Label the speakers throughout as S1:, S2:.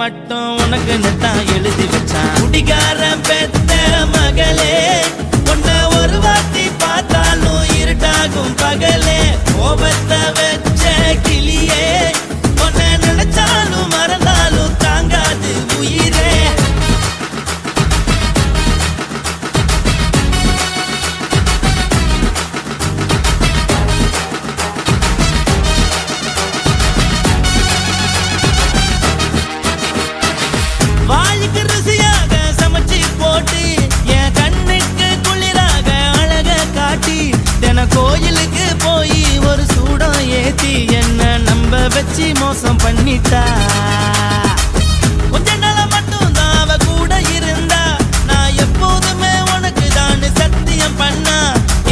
S1: மட்டும் உனக்குன்னு தான் எழுதி வச்சான். குடிகாரன் பெத்த மகளே, உன்னை ஒரு வாட்டி பார்த்தாலும் இருட்டாகும் பகலே. கோபத்தை வச்ச கிளியே, உன்னை நினைச்சாலும் மறந்தாலும் தாங்காது உயிரே. வாய்க்கு ருசியாக சமைச்சு போட்டு என் கண்ணுக்கு குளிராக அழக காட்டி, தின கோயிலுக்கு போய் ஒரு சூடம் ஏத்தி என்ன நம்ப வச்சு மோசம் பண்ணிட்டா. கொஞ்ச நாள மட்டும் தான் அவ கூட இருந்தா, நான் எப்போதுமே உனக்கு தான் சத்தியம் பண்ணா.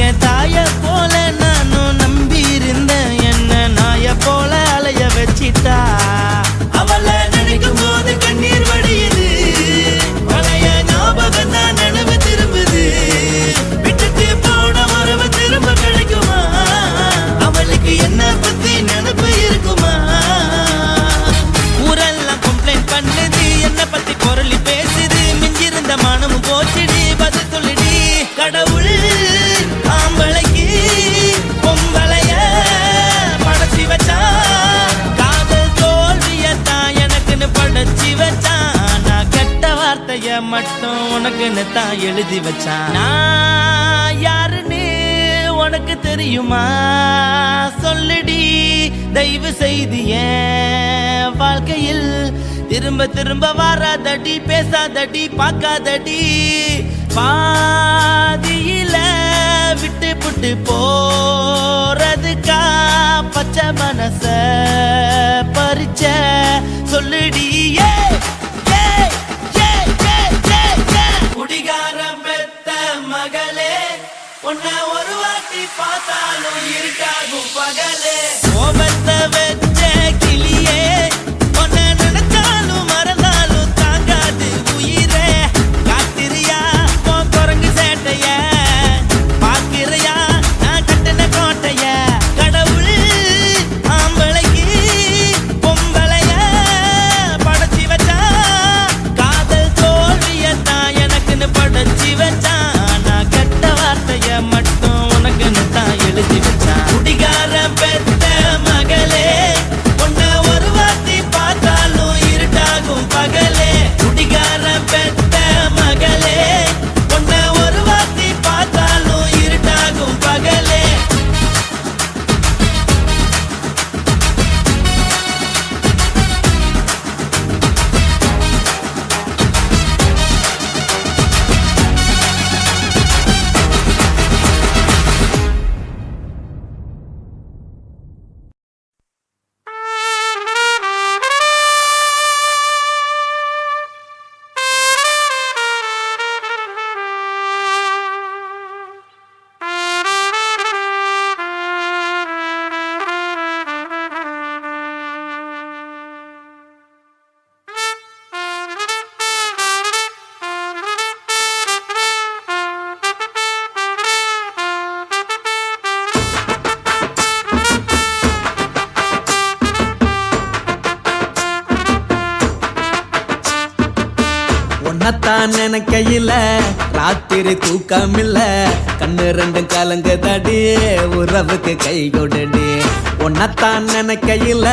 S1: என் தாய போல நானும் நம்பி இருந்தேன், என்ன நாய போல அலைய வச்சிட்டா. அவளை நினைக்கும் போது கண்ணீர் வடியுது, பழைய ஞாபகம் தான் நினைவு திரும்புது. விட்டுட்டு போன உறவு திரும்ப கிடைக்குமா? அவளுக்கு என்ன பத்தி நினைப்பு இருக்குமா? ஊரெல்லாம் கம்ப்ளைண்ட் பண்ணுது, என்ன பத்தி குரலி பேசுது. மிஞ்சிருந்த மானமும் போச்சுடி, பதில் சொல்லுடி. கடவுள் ஆம்பளைக்கு பொம்பளைய படைச்சி வச்சா, காதல் தோல்வியத்தான் எனக்குன்னு படைச்சி வச்சான். நான் கெட்ட வார்த்தைய மட்டும் உனக்குன்னு தான் எழுதி வச்சான். நான் யாருன்னு உனக்கு தெரியுமா? சொல்லுடி தயவு செய்து. என் வாழ்க்கையில் திரும்ப திரும்ப வாராதடி, பேசாதடி, பார்க்காதடி. பாதியில விட்டு புட்டு போறதுக்கா பச்சை மனச பறிச்ச சொல்லுடி. குடிகாரம் பெத்த மகளே, உன்னை ஒரு வாட்டி பார்த்தாலும் இருக்காகும் பகலே. கோபத்தை வச்ச கிளியே, உன்னை நினைச்சாலும் மறந்தாலும் தாங்காது உயிரே. காத்திரியா உன் குரங்கு சேட்டைய, பாக்கிறையா நான் கட்டின கோட்டைய. கடவுள் ஆம்பளைக்கு பொம்பளைய படைச்சி வச்சா, காதல் தோல்வியத்தான் எனக்குன்னு படைச்சி வச்சான். நான் கெட்ட வார்த்தைய மட்டும் உனக்குன்னு தான் எழுதி வச்சான். குடிகாரன் பெத்த மகளே, உன்னை ஒரு வாட்டி பார்த்தாலும் இருட்டாகும் பகலே. குடிகாரன் பெத்த மகளே, உன்னை ஒரு வாட்டி பார்த்தாலும் இருட்டாகும் பகலே. உன்னத்தான் நினைக்கையில ராத்திரி தூக்கமில்ல, கண்ணு ரெண்டும் கலங்குதடி, உறவுக்கு கை கொடுடி. உன்னத்தான் நினைக்கையில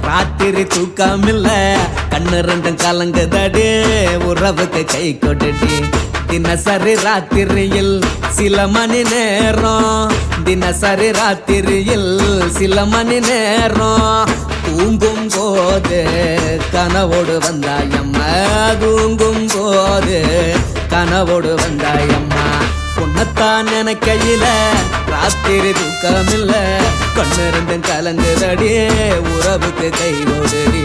S1: ராத்திரி தூக்கமில்ல, கண்ணு ரெண்டும் கலங்குதடி, உறவுக்கு கை கொடுடி. தினசரி ராத்திரியில் சில மணி நேரம், தினசரி ராத்திரியில் சில மணி நேரம். தூங்கும் போது கனவோடு வந்தாயம்மா, தூங்கும் போது கனவோடு வந்தாயம்மா. உன்னத்தான் நினைக்கையில ராத்திரி தூக்கமில்ல, கண்ணு ரெண்டும் கலங்குதடி, உறவுக்கு கை ஓடுடி.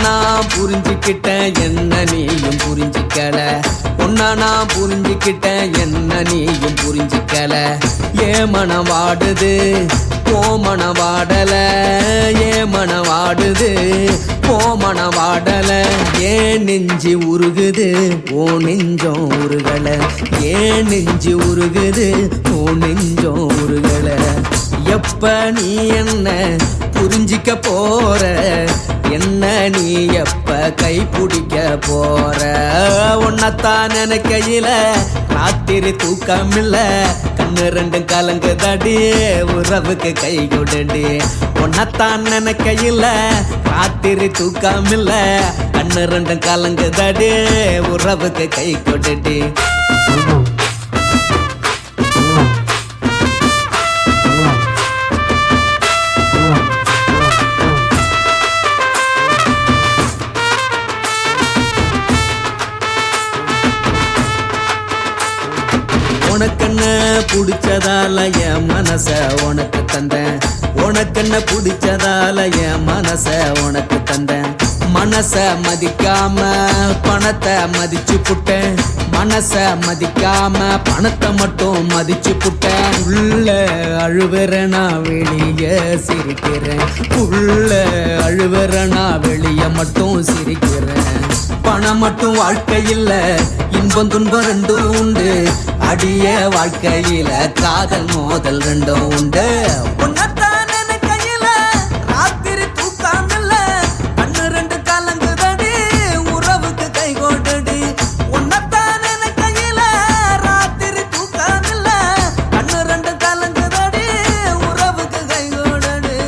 S1: நான் புரிஞ்சுக்கிட்டேன், என்ன நீயும் புரிஞ்சிக்கல. ஒன்னா நான் புரிஞ்சுக்க
S2: புரிஞ்சுக்கிட்டேன் என்ன நீயும் புரிஞ்சுக்கல ஏன் மனம் வாடுது ஓ மனம் வாடல ஏன் மனம் வாடுது ஓ மனம் வாடல ஏன் நெஞ்சு உருகுது ஓ நெஞ்சம் உருகல ஏன் நெஞ்சு உருகுது ஓ நெஞ்சம் உருகல எப்ப நீ என்ன புரிஞ்சிக்க போற என்ன நீ எப்ப கை பிடிக்க போற உன்னத்தான் நினைக்கையில ராத்திரி தூக்கம் இல்ல கண்ணு ரெண்டும் கலங்குதடி உறவுக்கு கை கொடுடி உன்னத்தான் நினைக்கையில ராத்திரி தூக்கம் இல்ல கண்ணு ரெண்டும் கலங்குதடி உறவுக்கு கை கொடுடி உனக்கென்ன பிடிச்சதால என் மனச உனக்கு தந்தேன் உனக்கென்ன பிடிச்சதால என் மனச உனக்கு தந்தேன் மனச மதிக்காம பணத்தை மதிச்சு புட்டேன் மனச மதிக்காம பணத்தை மட்டும் மதிச்சு புட்டேன் உள்ள அழுவுற நான் வெளிய சிரிக்கிறேன் உள்ள அழுவுற நான் வெளிய மட்டும் சிரிக்கிறேன் பணம் மட்டும் வாழ்க்கை இல்ல இன்பம் துன்பம் ரெண்டும் உண்டு அடிய வாழ்க்கையில காதல் மோதல் ரெண்டும் உண்டு உன்னத்தான் நினைக்கையில ராத்திரி தூக்கம் இல்ல கண்ணு ரெண்டு கலங்குதடி உறவுக்கு கை கோட்டடி உன்னத்தான் நினைக்கையில ராத்திரி தூக்கம் இல்ல கண்ணு ரெண்டு கலங்குதடி உறவுக்கு கை கோட்டடி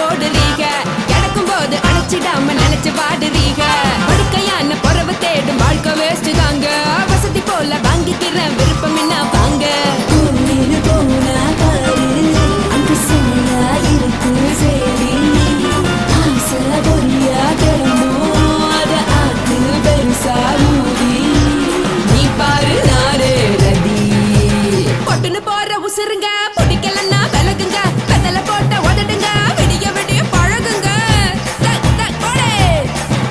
S3: போடுறீங்க கிடக்கும் போது அணைச்சிடாம நினைச்சு பாடுறீங்க படுக்கையான பொறவு தேடும் வாழ்க்கை வேஸ்ட் தாங்க வசதி போல வாங்கிக்கிற விருப்பம் என்ன வாங்க போனா பாரு அங்க சொல்ல இருக்கு சரி ஆசை பொரியா கிளம்பும் அத ஆத்து பெருசா மூடி நீ பாரு நானே ரதி பொட்டுன்னு போற உசுருங்க பிடிக்கலன்னா விலகுங்க கதல போட்ட உதடுங்க விடிய விடிய பழகுங்க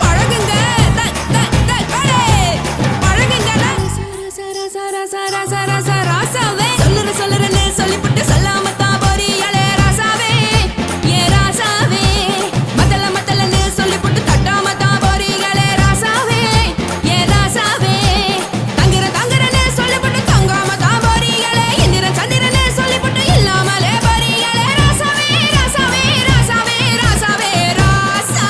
S3: பழகுங்க பழகுங்க ராசாவே சொல்லுறேன்னு சொல்லிப்புட்டு சொல்லாம தான் போறியாளே ராசாவே ஏன் ராசாவே மத்தலன்னு சொல்லிப்புட்டு தட்டாம தான் போறியாளே ராசாவே ஏன் ராசாவே தங்குறேன்னு சொல்லிப்புட்டு தங்காம தான் போறியாளே இந்திரன் சந்திரன்னு சொல்லிப்புட்டு இல்லாமலே போறியாளே ராசாவே ராசாவே ராசாவே ராசாவே ராசா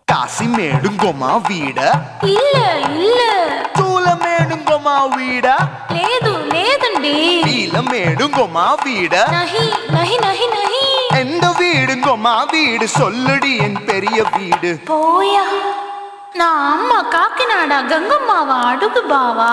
S4: కాశీమేడుంగోమా వీడ
S5: இல்ல இல்ல
S4: చూలమేడుంగోమా వీడ
S5: లేదండి
S4: నీలమేడుంగోమా వీడ
S5: நஹி நஹி நஹி நஹி
S4: எந்த வீடுங்கோமா வீடு சொல்லுடி என் பெரிய வீடு
S5: போயா நான் அம்மா காக்கிநாடா கங்கம்மாவா அடுகு பாவா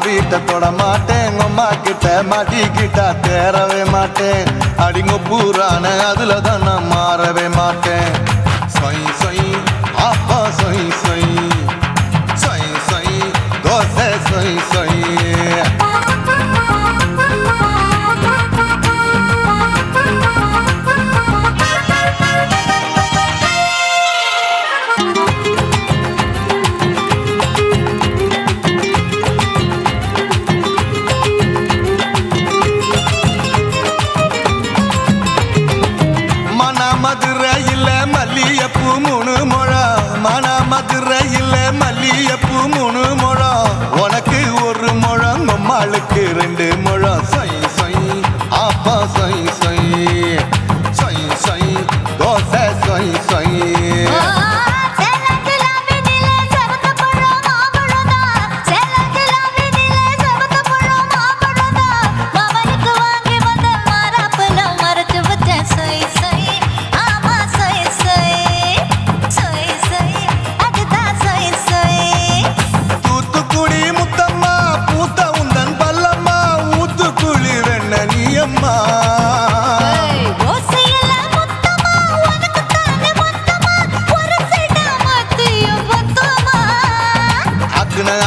S4: வீட்டை தொட மாட்டேன் அம்மா கிட்ட மாட்டிக்கிட்டா தேரவே மாட்டேன் அடிங்க பூரான அதுல தான் நான் மாறவே மாட்டேன் சொய் சொய் அப்பா சொய் சொய் சொய் சொய் தோசை சொய் சொய் மதுரையில் மல்லியப்பூ 3 முழம் மன மதுரையில் மல்லியப்பூ 3 முழம் உனக்கு 1 முழம் அம்மாளுக்கு 2 முழம் சொய் சொய் அப்பா சொய் சொய் சொய் சொய் தோசை சொய் சொய்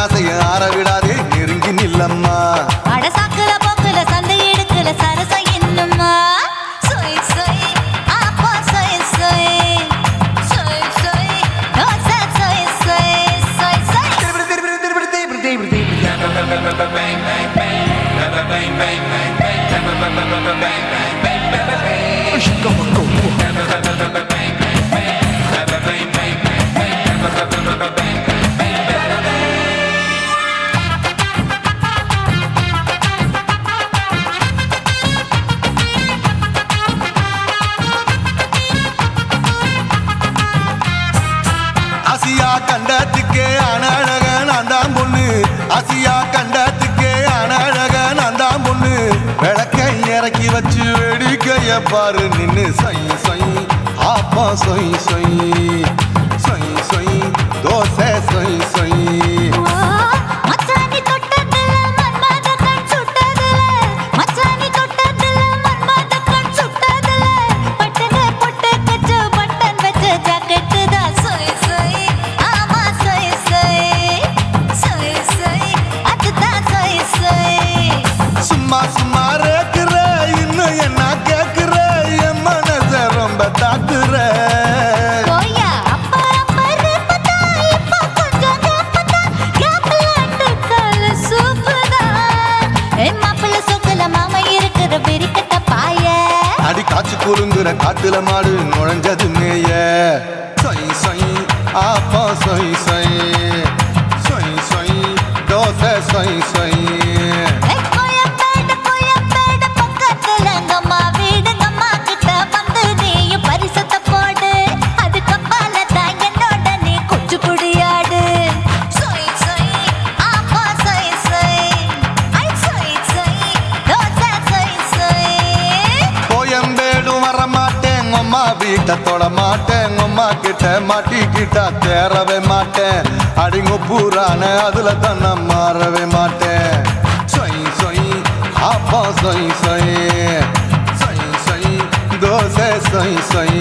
S4: ஆசைய ஆற விடாதே நெருங்கி நில்லம்மா
S5: அடசாக்குல போக்குல சந்தை எடுக்கல சரச என்னம்மா சொய் சொய் அப்பா சொய் சொய் சொய் சொய் தோசை சொய் சொய் சொய் சொய்
S4: ஆசியா கண்டத்துக்கே அனழக நான் தான் பொண்ணு ஆசியா கண்டத்துக்கே அனழக நான் தான் பொண்ணு விளக்கை இறக்கி வச்சு வேடிக்கைய பாரு நின்னு சொய் சொய் ஆப்பா சொய் சொய் சொய் சொய் தோசை சொய் சொய்
S5: மச்சானி தொட்டதுல மன்மத கண் சுட்டதுல மச்சானி தொட்டதுல மன்மத கண் சுட்டதுல பட்டன பொட்ட கச்சு பட்டன் வச்ச ஜாக்கெட் தான் சொய் சொய்
S4: ஆத்துல மாடு நுழைஞ்சது மேய சொய் சொய் ஆப்பா சொய் சொய் சொய் சொய் தோசை சொய் சொய்
S5: கோயம்பேடு பக்கத்துல எங்கம்மா வீடு அம்மா கிட்ட வந்து நீயும் பரிசத்தை போடு அதுக்கு அப்பால தான் என்னோட நீ குச்சி புடியாடு சொய் சொய் ஆப்பா சொய் சொய் ஐ சொய் சொய் தோசை சொய் சொய்
S4: கோயம்பேடு வர மாட்டேன் அம்மா வீட்டை தொட மாட்டேன் அம்மா கிட்ட மாட்டிக்கிட்டா தேரவே மாட்டேன் அடிங்க பூரான அதுல தான் நான் மாறவே மாட்டேன் சொய் சொய் ஆப்பா சொய் சொய் சொய் சொய் தோசை சொய் சொய்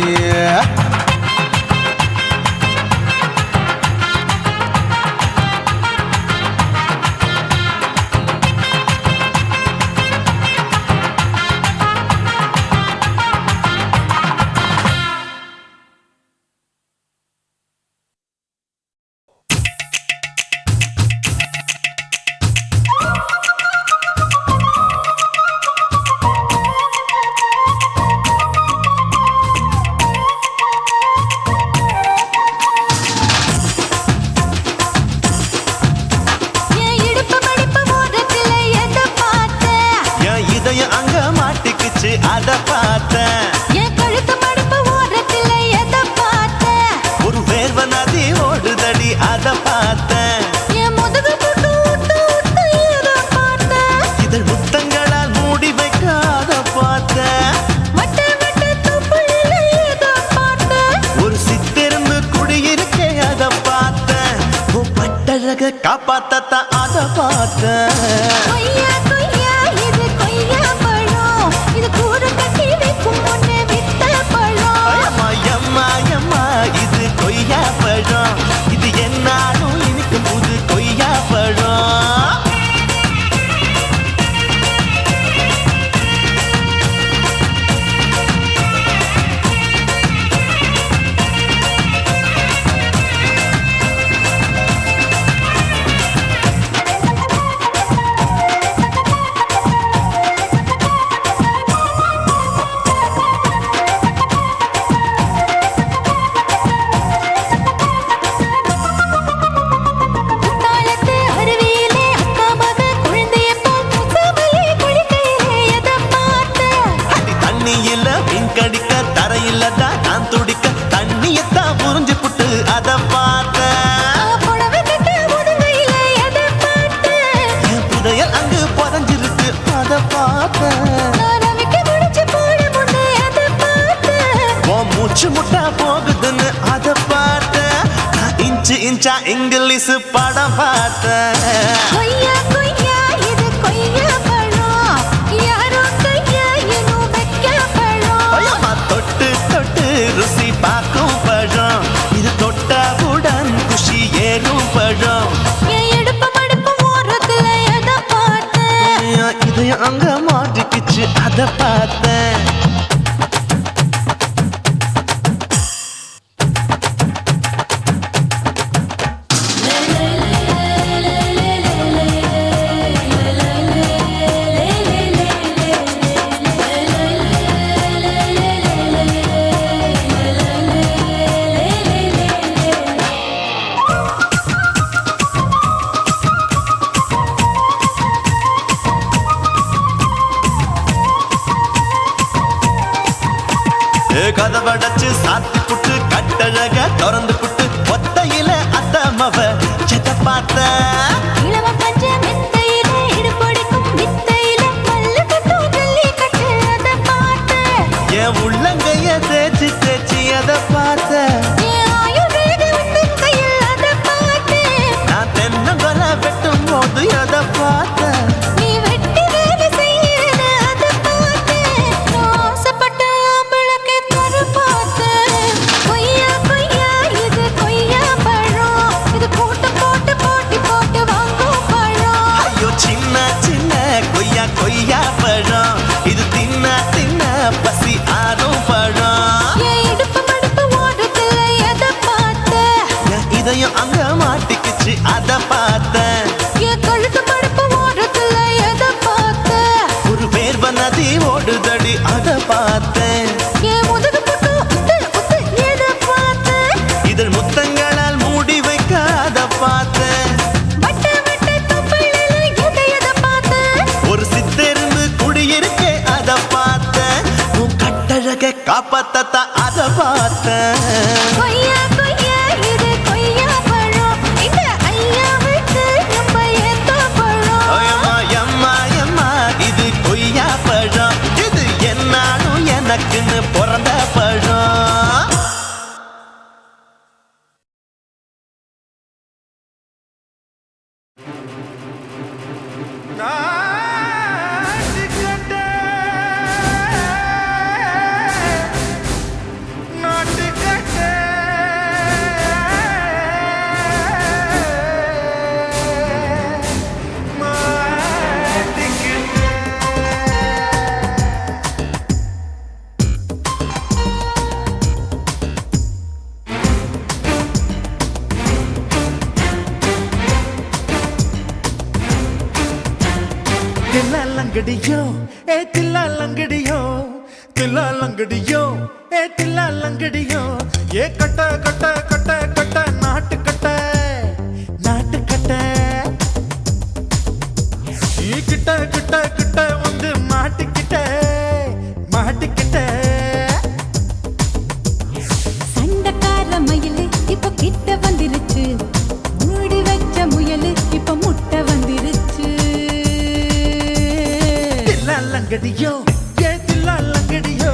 S5: என் இடுப்பு மடிப்பு ஓரத்துல எதை பார்த்த
S1: என் இதயம் அங்க மாட்டிக்கிச்சு அத பார்த்தேன்
S5: என் கழுத்து மடிப்பு ஓரத்துல எதை பார்த்த
S1: ஒரு வேர்வ நதி ஓடுதடி அத பார்த்தேன்
S5: என் முதுகு புட்டு விட்டு விட்டு எதை பார்த்த
S1: இதழ் முத்தங்களால் மூடி வைக்க அத பார்த்தேன்
S5: வட்ட வட்ட தொப்புளில எதை பார்த்த
S1: ஒரு சித்தெரும்பு குடியிருக்க அத பார்த்தேன் உன் பட்டழக காப்பாத்தத்தான் அத பார்த்தேன்
S5: கொய்யா கொய்யா இது கொய்யா பழம் இது கூறு கட்டி வைக்கும் முன்னே வித்த பழம்
S1: அம்மா எம்மா எம்மா இது கொய்யா பழம் இது என்னாலும் இனிக்கும் புது கொய்யா பழம்
S5: குத்தாலத்து அருவியிலே அக்கா மக குழந்தைய போல் முசாமலே குளிக்கையிலே எதை பார்த்த
S1: அடி தண்ணியில மீன் கடிக்க தரையில தான் நான் துடிக்க தண்ணியத்தான் புரிஞ்சு புட்டு அத பார்த்தேன்
S5: புடவை கட்ட முதுகையில எதை பார்த்த
S1: என் புதையல் அங்கு புதஞ்சிருக்கு அத பார்த்தேன்
S5: நான் ரவிக்கு முடிச்சு போட முன்னே எதை பார்த்த
S1: உன் மூச்சு முட்டா போகுதுன்னு அத பார்த்தேன் நான் இன்ச்சு இன்ச்சா இங்கிலீஷ் படம் பார்த்தேன்
S5: கொய்யா கொய்யா இது கொய்யா பழம் யாரோ கையா இன்னும் வைக்க பழம்
S1: ஐயம்மா தொட்டு தொட்டு ருசி பார்க்கும் பழம் இது தொட்டவுடன் குஷி ஏறும் பழம்
S5: என் இடுப்பு மடிப்பு ஓரத்துல எதை பார்த்த
S1: என் இதயம் அங்க மாட்டிக்கிச்சு அத பார்த்தேன் கதவடைச்சு சாத்தி புட்டு கட்டழக திறந்து புட்டு ஒத்தையில அத்தமவ செத்த பார்த்த
S5: இளவ பஞ்ச மெத்தையில இடுப்பொடிக்கும் வித்தையில மல்லு கட்டும் ஜல்லி கட்டு அதை பார்த்த
S1: என் உள்ளங்கைய தேய்ச்சி தேய்ச்சி அத பார்த்த
S5: என் ஆயுர்வேத உந்தன் கையில் அதை பார்த்த
S1: நான் தென்னங்கொலை வெட்டும் போது அத பார்த்த
S5: நீ வெட்டி வேலை செய்யறத அதை பார்த்த நான் ஆசைப்பட்ட ஆம்பளக்கு தர பார்த்த கொய்யா கொய்யா இது கொய்யா பழம் இது கூட்டம் போட்டு போட்டி போட்டு வாங்கும் பழம்
S1: ஐயோ சின்ன சின்ன கொய்யா கொய்யா பழம் இது தின்ன தின்ன பசி ஆறும் பழம்
S5: என் இடுப்பு மடிப்பு ஓரத்துல எதை பார்த்த
S1: என் இதயம் அங்க மாட்டிக்கிச்சு அத பார்த்தேன்
S5: என் கழுத்து மடிப்பு ஓரத்துல எதை பார்த்த
S1: ஒரு வேர்வ நதி ஓடுதடி அத பார்த்தேன்
S5: என் முதுகு
S1: பூக்களால் மூடி வைக்காத பார்த்தேன்.
S3: வட்ட வட்ட தொப்புளில எதை எதை பார்த்த?
S1: ஒரு சித்தெரும்பு குடியிருக்கே அத பார்த்தேன். உன் கட்டழக காப்பாத்தத்தான் அத பார்த்தேன்.
S3: கொய்யா கொய்யா இது கொய்யா பழம். இந்த ஐயாவுக்கு ரொம்ப ஏத்த பழம்.
S1: எம்மா எம்மா எம்மா இது கொய்யா பழம். இது என்னாலும் எனக்குன்னு பிறந்த பழம். தில்லாலங்கடியோ ஏ தில்லாலங்கடியோ தில்லாலங்கடியோ ஏ தில்லாலங்கடியோ ஏ கட்ட கட்ட கட்ட கட்ட நாட்டு கட்ட நாட்டு கட்ட நீ கிட்ட கிட்ட கிட்ட வந்து மாட்டிக்கிட்ட மாட்டிக்கிட்ட.
S3: சண்டைக்கார மயிலு இப்ப கிட்ட வந்துருச்சு. மூடி வச்ச முயலு இப்ப முட்டை வந்துருச்சு.
S1: தில்லாலங்கடியோ ஏ தில்லாலங்கடியோ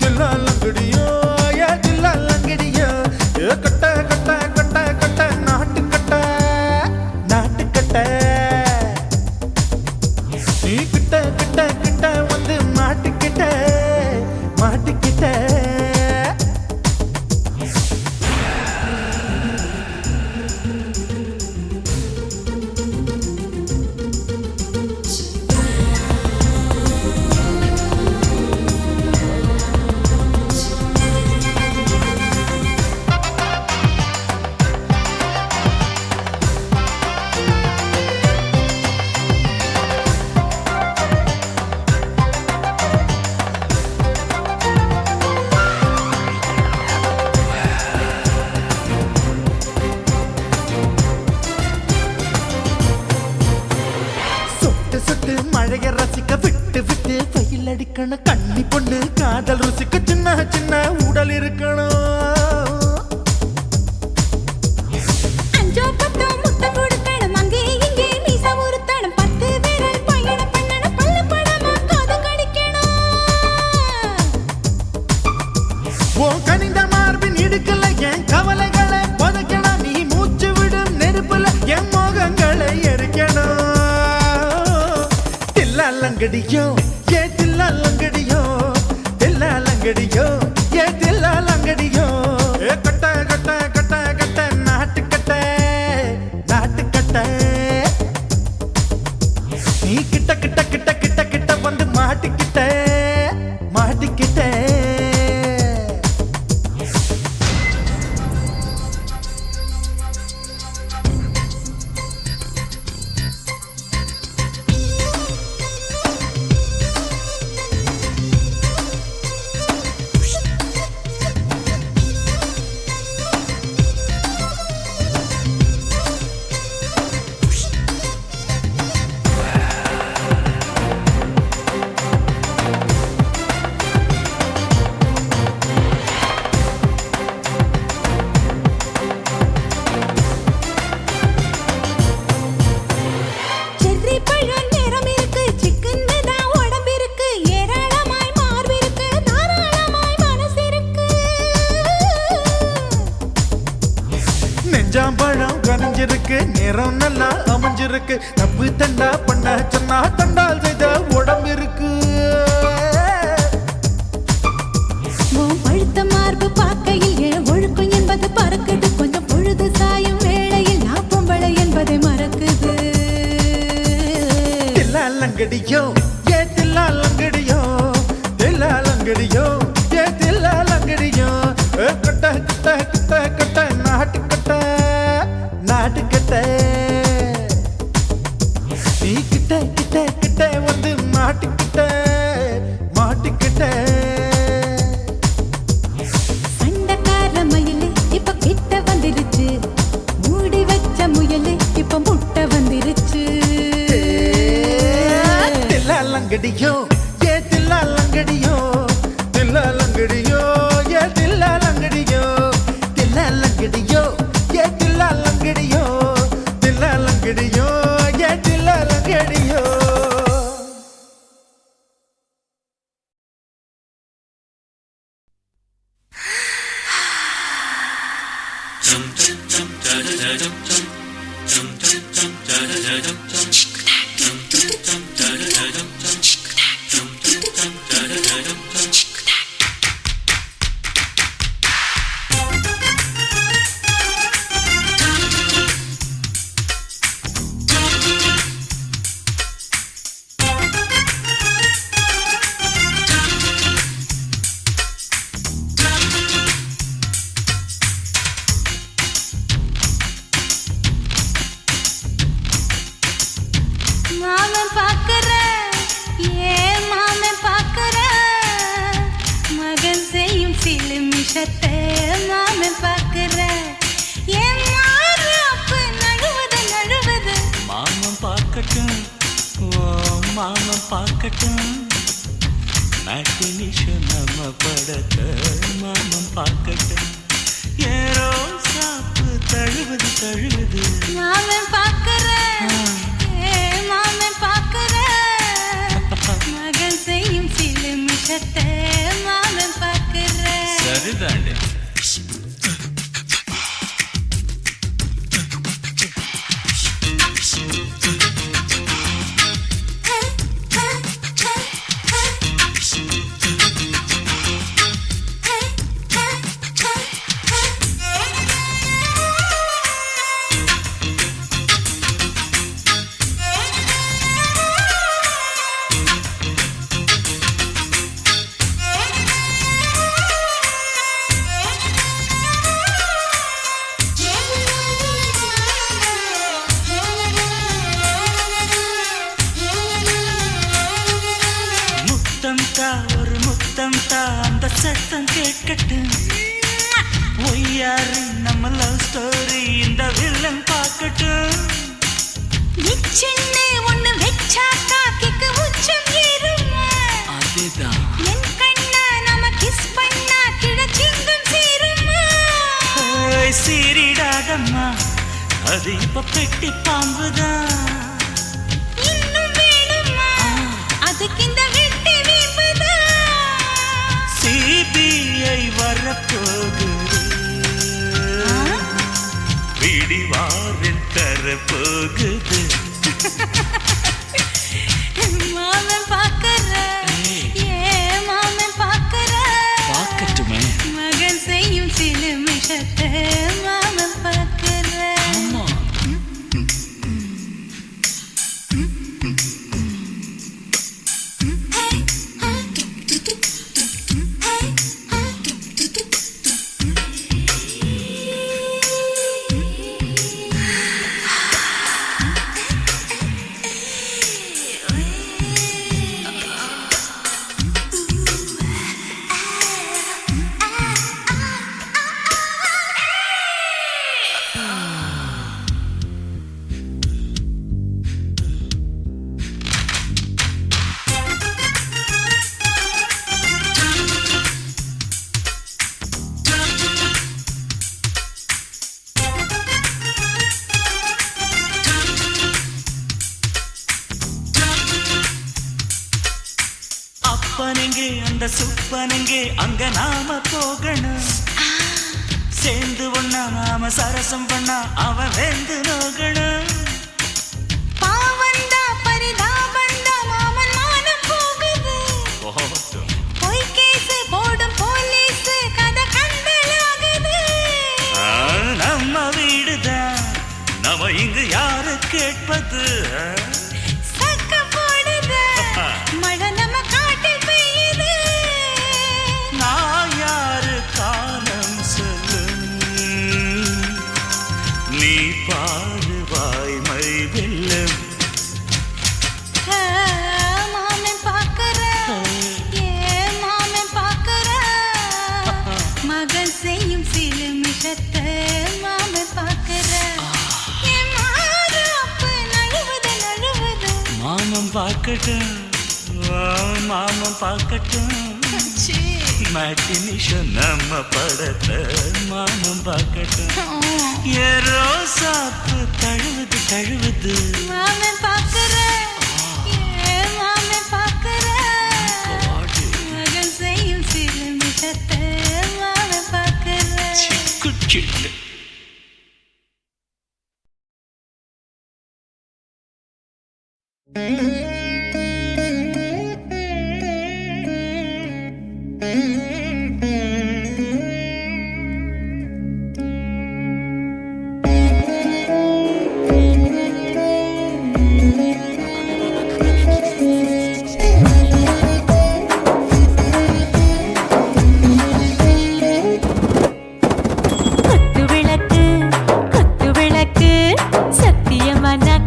S1: தில்லாலங்கடியோ ஏ தில்லாலங்கடியோ ஏ கட்ட கட்ட கட்ட கட்ட நாட்டு கட்ட நாட்டு கட்ட நீ கிட்ட கிட்ட கிட்ட வந்து மாட்டிக்கிட்ட மாட்டிக்கிட்ட. சொட்டு மழைய ரசிக்க விட்டு விட்டு வெயில் அடிக்கணும். கண்ணி பொண்ணு காதல் ருசிக்க சின்ன சின்ன உடல் இருக்கணும்.
S3: அஞ்சோ பத்தோ முட்டை கொடுக்கணும். அங்கே இங்கே மீச உறுத்தணும். 10 விரல் பயணம் பண்ணணும். பல்லு படமா காது கடிக்கணும்.
S1: உன் கனிந்த மார்பின் இடுக்கல என் கவலைகளை புதைக்கணும். நீ மூச்சு விடும் நெருப்புல என் மோகங்களை எரிக்கணும். தில்லாலங்கடியோ ஏ தில்லாலங்கடியோ தில்லாலங்கடியோ ஏ தில்லாலங்கடியோ ஏ கட்ட கட்ட கட்ட கட்ட நாட்டு கட்ட நாட்டு கட்ட நீ கிட்ட கிட்ட கிட்ட கிட்ட கிட்ட வந்து மாட்டிக்கிட்ட மாட்டிக்கிட்ட.
S3: செர்ரி பழம் நிறம் இருக்கு. சிக்கன்னு தான் உடம்பு இருக்கு. ஏராளமாய் மார்பு இருக்கு. தாராளமாய் மனசு இருக்கு.
S1: நெஞ்சாம்பழம் கனிஞ்சிருக்கு. நிறம் நல்லா அமைஞ்சிருக்கு. தப்பு தண்டா பண்ண சொன்னா தண்டால் செய்த உடம்பு இருக்கு.
S3: உன் பழுத்த மார்பு பார்க்கையில் என் ஒழுக்கம் என்பது பறக்குது. கொஞ்சம் பொழுது சாயும் வேளையில் நான் பொம்பளை என்பதை மறக்குது.
S1: தில்லாலங்கடியோ ஏ தில்லாலங்கடியோ தில்லாலங்கடியோ ஏ தில்லாலங்கடியோ ஏ கட்ட கட்ட கட்ட கட்ட நாட்டு கட்ட நாட்டு கட்ட நீ கிட்ட கிட்ட கிட்ட வந்து மாட்டிக்கிட்ட மாட்டிக்கிட்ட.
S3: சண்டைக்கார மயிலு இப்ப கிட்ட வந்துருச்சு.
S6: லங்கடியோ ஏ தில்லா லங்கடியோ தில்லா லங்கடியோ ஏ தில்லா லங்கடியோ தில்லா லங்கடியோ ஏ தில்லா லங்கடியோ தில்லா லங்கடியோ ஏ தில்லா லங்கடியோ
S3: மாமன் பார்க்கிறேன், ஏன் மாமன் பார்க்கிறேன், மகன் செய்யும் சில நிமிஷத்தை மாமன் பார்க்கிறேன், என் மாறாப்பு நழுவது நழுவது.
S1: மாமன் பார்க்கட்டும், ஓ மாமன் பார்க்கட்டும், நாட்டு நிஷம் நம்ம படத்தை மாமன் பார்க்கட்டும், ஏரோ சாப்பு தழுவது தழுவது.
S3: மாமன் பார்க்கிறேன், ஏன் மாமன் பார்க்கிறேன், மகன் செய்யும் சில நிமிஷத்தை மாமன் பார்க்கிறேன்.
S1: சரிதாண்டி. ஒரு முத்தம் தா அந்த சத்தம் கேட்கட்டும், ஒய்யாரு நம்ம லவ் ஸ்டோரி இந்த வில்லன் பார்க்கட்டும்.
S3: நிச்சயமே ஒண்ணு வெச்சாக்கா கிக்கு உச்சம் ஏறுமா,
S1: அதுதான்
S3: என் கண்ணா நாம கிஸ் பண்ணா கிழச்சிங்கம் சேருமா.
S1: சீரிடாதம்மா, அது இப்ப பெட்டி பாம்புதான்.
S3: இன்னும் வேணுமா, அதுக்கு இந்த வெட்டி வீம்புதான்.
S1: சிபிஐ வரப்போகுது, பிடிவாரில் தரப்போகுது.
S3: மாமன் பார்க்கற, ஏன் மாமன் பார்க்கற,
S1: பார்க்கட்டுமே
S3: மகன் செய்யும் சில நிமிஷத்தை மாமன் பார்க்கற. அப்பனெங்கே அந்த சுப்பனெங்கே அங்க நாம போகணும், சேர்ந்து ஒண்ணா நாம சரசம் பண்ணா அவன் வெந்து நோகணும். பாவந்தா பரிதாபந்தா மாமன் மானம் போகுது, பொய் கேஸ் போடும் போலீஸ் கதை கண்டலாகுது.
S1: நம்ம வீடுதான், நம்ம இங்கு யாரு கேட்பது?
S3: சக்க போடுது, மழை நம்ம காட்டில் பெய்யுது.
S1: நான் யாரு காலம் சொல்லும், நீ பாடுவாய் மை வெல்லம்.
S3: மாமன் பார்க்கற, ஏன் மாமன் பார்க்கற, மகன் செய்யும் சில நிமிஷத்தை மாமன் பார்க்கற. என் மாறாப்பு நழுவது நழுவது.
S1: மாமன் பார்க்கட்டும்,
S7: மாமன் பார்க்கட்டும் மேட்டினிஷோ நம்ம படத்தை மாமன் பார்க்கட்டும் ஏரோ சாப்பு தழுவுது தழுவுது
S3: மாமன் பார்க்கிறேன் மாமன் பார்க்கிறேன் மகன் செய்யும் சிறு மிஷத்தை மாமன் பார்க்கிறேன்
S7: சிக்கு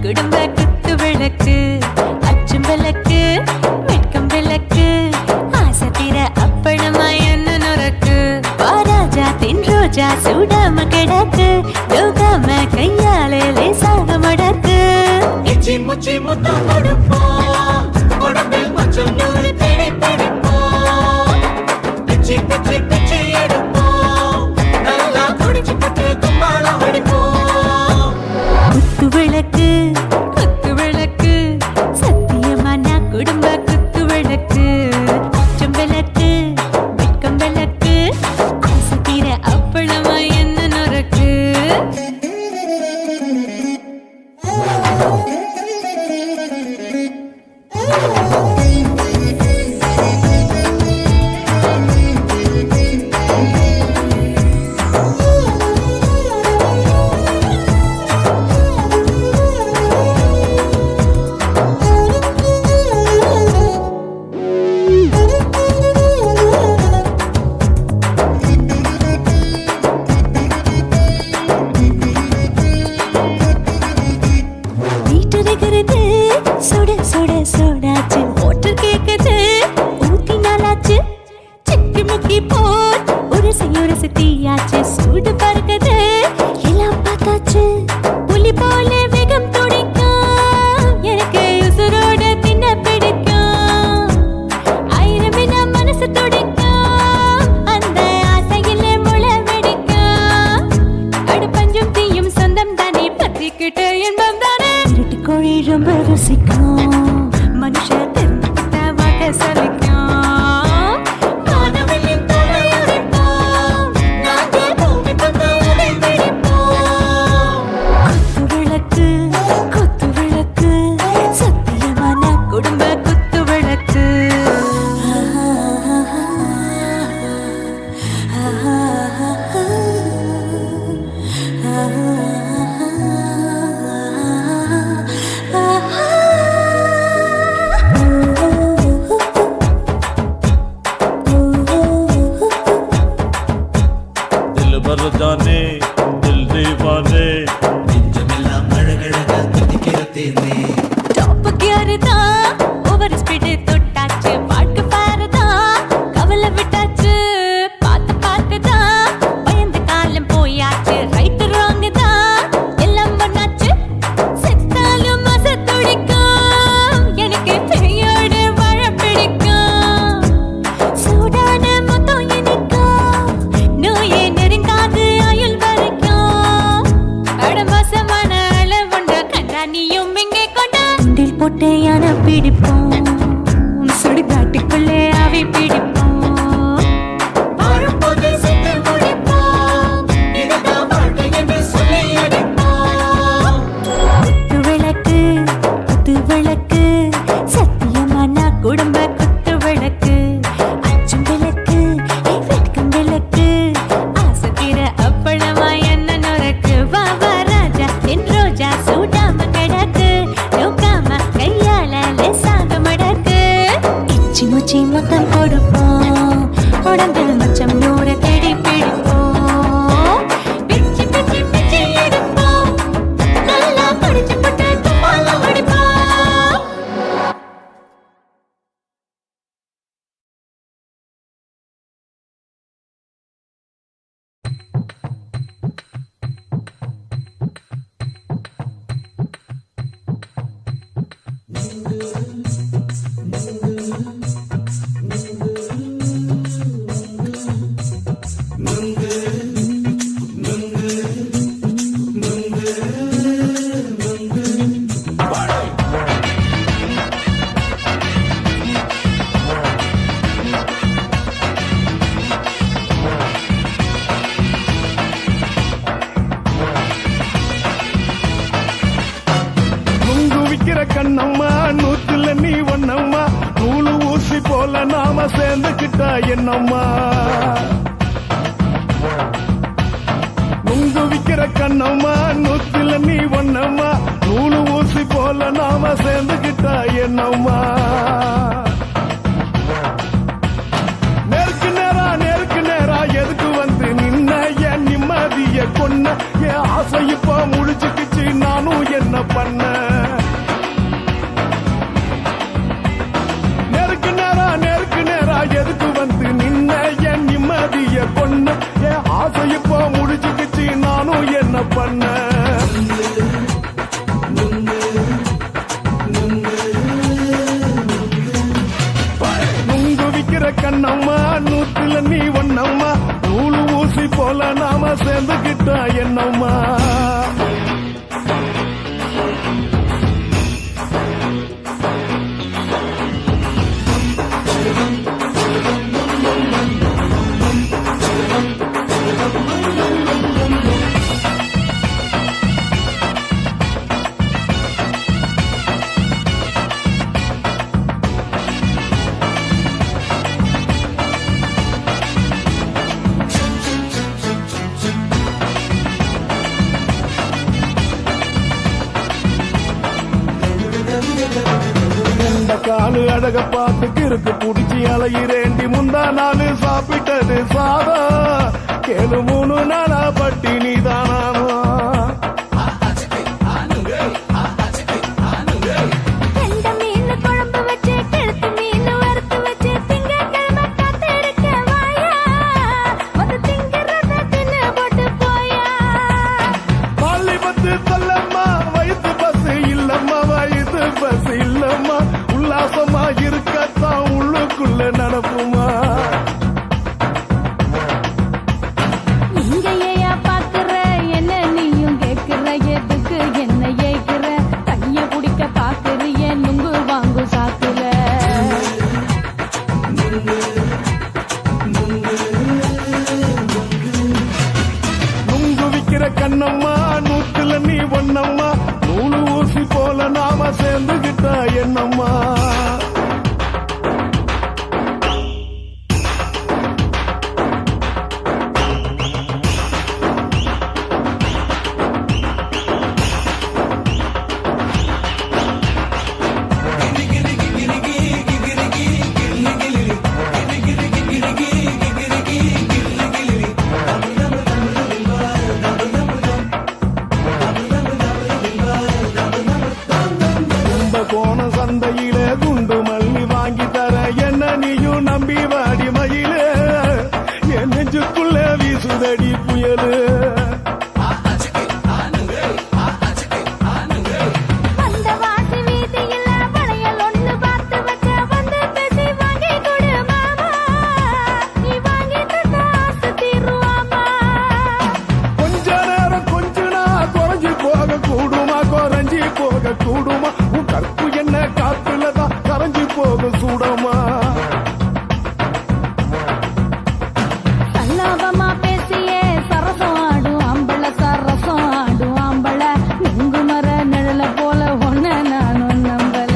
S3: குடும்ப குத்து விளக்கு அச்சும் விளக்கு வெட்கம் விளக்கு ஆசத்திர அப்பளமா என்ன நுறக்கு வாராஜா தின் ரோஜா சூடாம கிடக்கு யோகாம கையாலே லேசாக மடக்கு
S1: இச்சி முச்சி முத்தம் கொடுப்போம் உடம்பில் மச்சம் நூறு தேடி பிடிப்போம் பிச்சி பிச்சி பிச்சி எடுப்போம் நல்லா குடிச்சு பட்டு கும்பாலம் அடிப்போம்
S3: குத்து விளக்கு குத்து விளக்கு சத்தியமான குடும்ப குத்து விளக்கு அச்சம் விளக்கு வெட்கம் விளக்கு ஆசத்திர அப்பளமா என்ன நுறக்கு சுட சுட சுடாச்சு மோட்டர் கேக்குது ஊத்தி நாளாச்சு சிக்கி முக்கி போர் உரசி தீயாச்சு சூடு பறக்குது எல்லாம் பார்த்தாச்சு புலி போல வேகம் துடிக்கும் எனக்கு உசுரோட தின்ன பிடிக்கும் ஆயிரம் மனசு துடிக்கும் அந்த ஆசையில முளை வெடிக்கும் அடு பஞ்சும் தீயும் சொந்தம் தானே பத்திக்கிட்டு என்பம் தானே இருட்டு கோழி ரொம்ப ருசிக்கும் மனுஷ தெரிஞ்சுக்கிட்ட வாட்ட சலிக்கும் மானவெளியின் தலையுடைப்போம் நாங்கள் பூமி தந்த உடை வெடிப்போம் குத்து விளக்கு சத்தியமான குடும்ப குத்து விளக்கு
S7: दिल भर जाने दिल दीवाने
S1: நெஞ்சமெல்லாம் அழகழகா துடிக்கிறதேனே
S3: டாப் கியர் தான் ஓவர் ஸ்பீட் தொட்டாச்சு வாழ்க்கை பாரு தான் கவலை விட்டாச்சு பார்த்து தான் பயந்து காலம் போயாச்சு ரைட் ராங் தான் எல்லாம் பண்ணாச்சு செத்தாலும் மச துடிக்கும் எனக்கு பெரியோடு வாழ பிடிக்கும் சூடான மொத்தம் எனக்கும் நோயே நெருங்காது ஆயுள் வரைக்கும் அடமோசமான அளவுண்ட கண்டா நீயும் இங்கே கொண்டா உண்டில் போட்டு யானை பிடிப்போம் சுடுகாட்டுக்குள்ளே அவை பிடிப்போம்
S1: வாழும்போது செத்து முடிப்போம் இதுதான் வாழ்க்கை என்று சொல்லி அடிப்போம்
S3: குத்து விளக்கு சத்தியமான குடும்ப குத்து விளக்கு அச்சும் விளக்கு வெட்கம் விளக்கு ஆசத்திர அப்பளமா என்ன நுறக்கு வா ராஜா என் ரோஜா சூடாம கிடக்கு நோக்காம கையால லேசாக மடக்கு இச்சி முச்சி மொத்தம் கொடுப்போம் உடம்பில் மச்சம் நூறு தேடி பிடிப்போம் பிச்சி பிச்சி பிச்சி எடுப்போம் நல்லா படிச்சு போட்டு கும்பாலம் அடிப்போம்
S8: கண்ணம்மா நூத்துல நீ ஒண்ணம்மா நூலு ஊசி போல நாம சேர்ந்துக்கிட்டா என்னம்மா நுங்கு விக்கிற கண்ணம்மா நூத்துல நீ ஒண்ணம்மா நூலு ஊசி போல நாம சேர்ந்துக்கிட்டா என்னம்மா நேருக்கு நேரா எதுக்கு வந்து நின்ன என் நிம்மதிய கொன்ன என் ஆசை இப்ப முழிச்சுக்கிச்சு நானும் என்ன பண்ண நேருக்கு நேரா எதுக்கு வந்து நின்ன என் நிம்மதிய கொன்ன என் ஆசை இப்ப முழிச்சுக்கிச்சு நானும் என்ன பண்ண கண்ணம்மா நூத்துல நீ ஒண்ணம்மா நூலு ஊசி போல நாம சேர்ந்துக்கிட்டா என்னம்மா காலு அழக பார்த்து கிறுக்கு புடிச்சி அலையிறேண்டி முந்தா நாலு சாப்பிட்டது சாதம் கேளு 3 நாளா பட்டினி தானானோ இருக்கத்தான் உள்ளுக்குள்ள நடப்புமா
S3: நீங்க ஏயா பாக்குற என்ன நீயும் கேக்குற எதுக்கு என்ன ஏக்குற கைய பிடிக்க பாக்குறிய நுங்கு வாங்கு சாக்குற
S8: நுங்கு விக்கிற கண்ணம்மா நூத்துல நீ ஒண்ணம்மா நூலு ஊசி போல நாம சேர்ந்துகிட்டா என்னம்மா சந்தையிலே குண்டு மல்லி வாங்கி தர என்ன நீயும் நம்பி வாடி மயிலே என் நெஞ்சுக்குள்ள வீசுதடி புயலு கொஞ்ச நேரம் கொஞ்ச நாள் குறைஞ்சி போக கூடுமா குறைஞ்சி போக கூடுமா உன் கற்பு என்ன காத்துலதான் கரைஞ்சி போக சூடமா
S3: சல்லாபமா பேசியே சரசம் ஆடும் ஆம்பள சரசம் ஆடும் ஆம்பள நுங்கு மர நிழல போல ஒன்ன நானும் நம்பல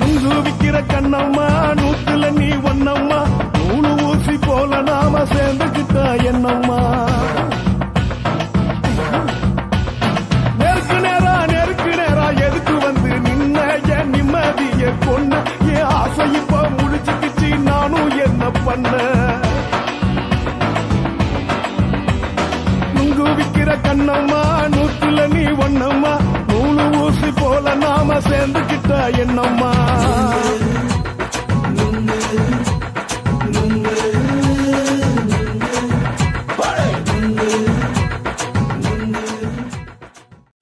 S8: நுங்கு விக்கிற கண்ணம்மா நூத்துல நீ ஒண்ணம்மா நூலு ஊசி போல நாம சேர்ந்துக்கிட்டா என்னம்மா நேருக்கு நேரா எதுக்கு வந்து நின்ன என் நிம்மதிய கொன்ன என் ஆசை இப்ப முடிச்சுக்கிச்சு நானும் என்ன பண்ண நுங்கு விக்கிற கண்ணம்மா நூத்துல நீ ஒண்ணம்மா நூலு ஊசி போல நாம சேர்ந்துக்கிட்டா என்னம்மா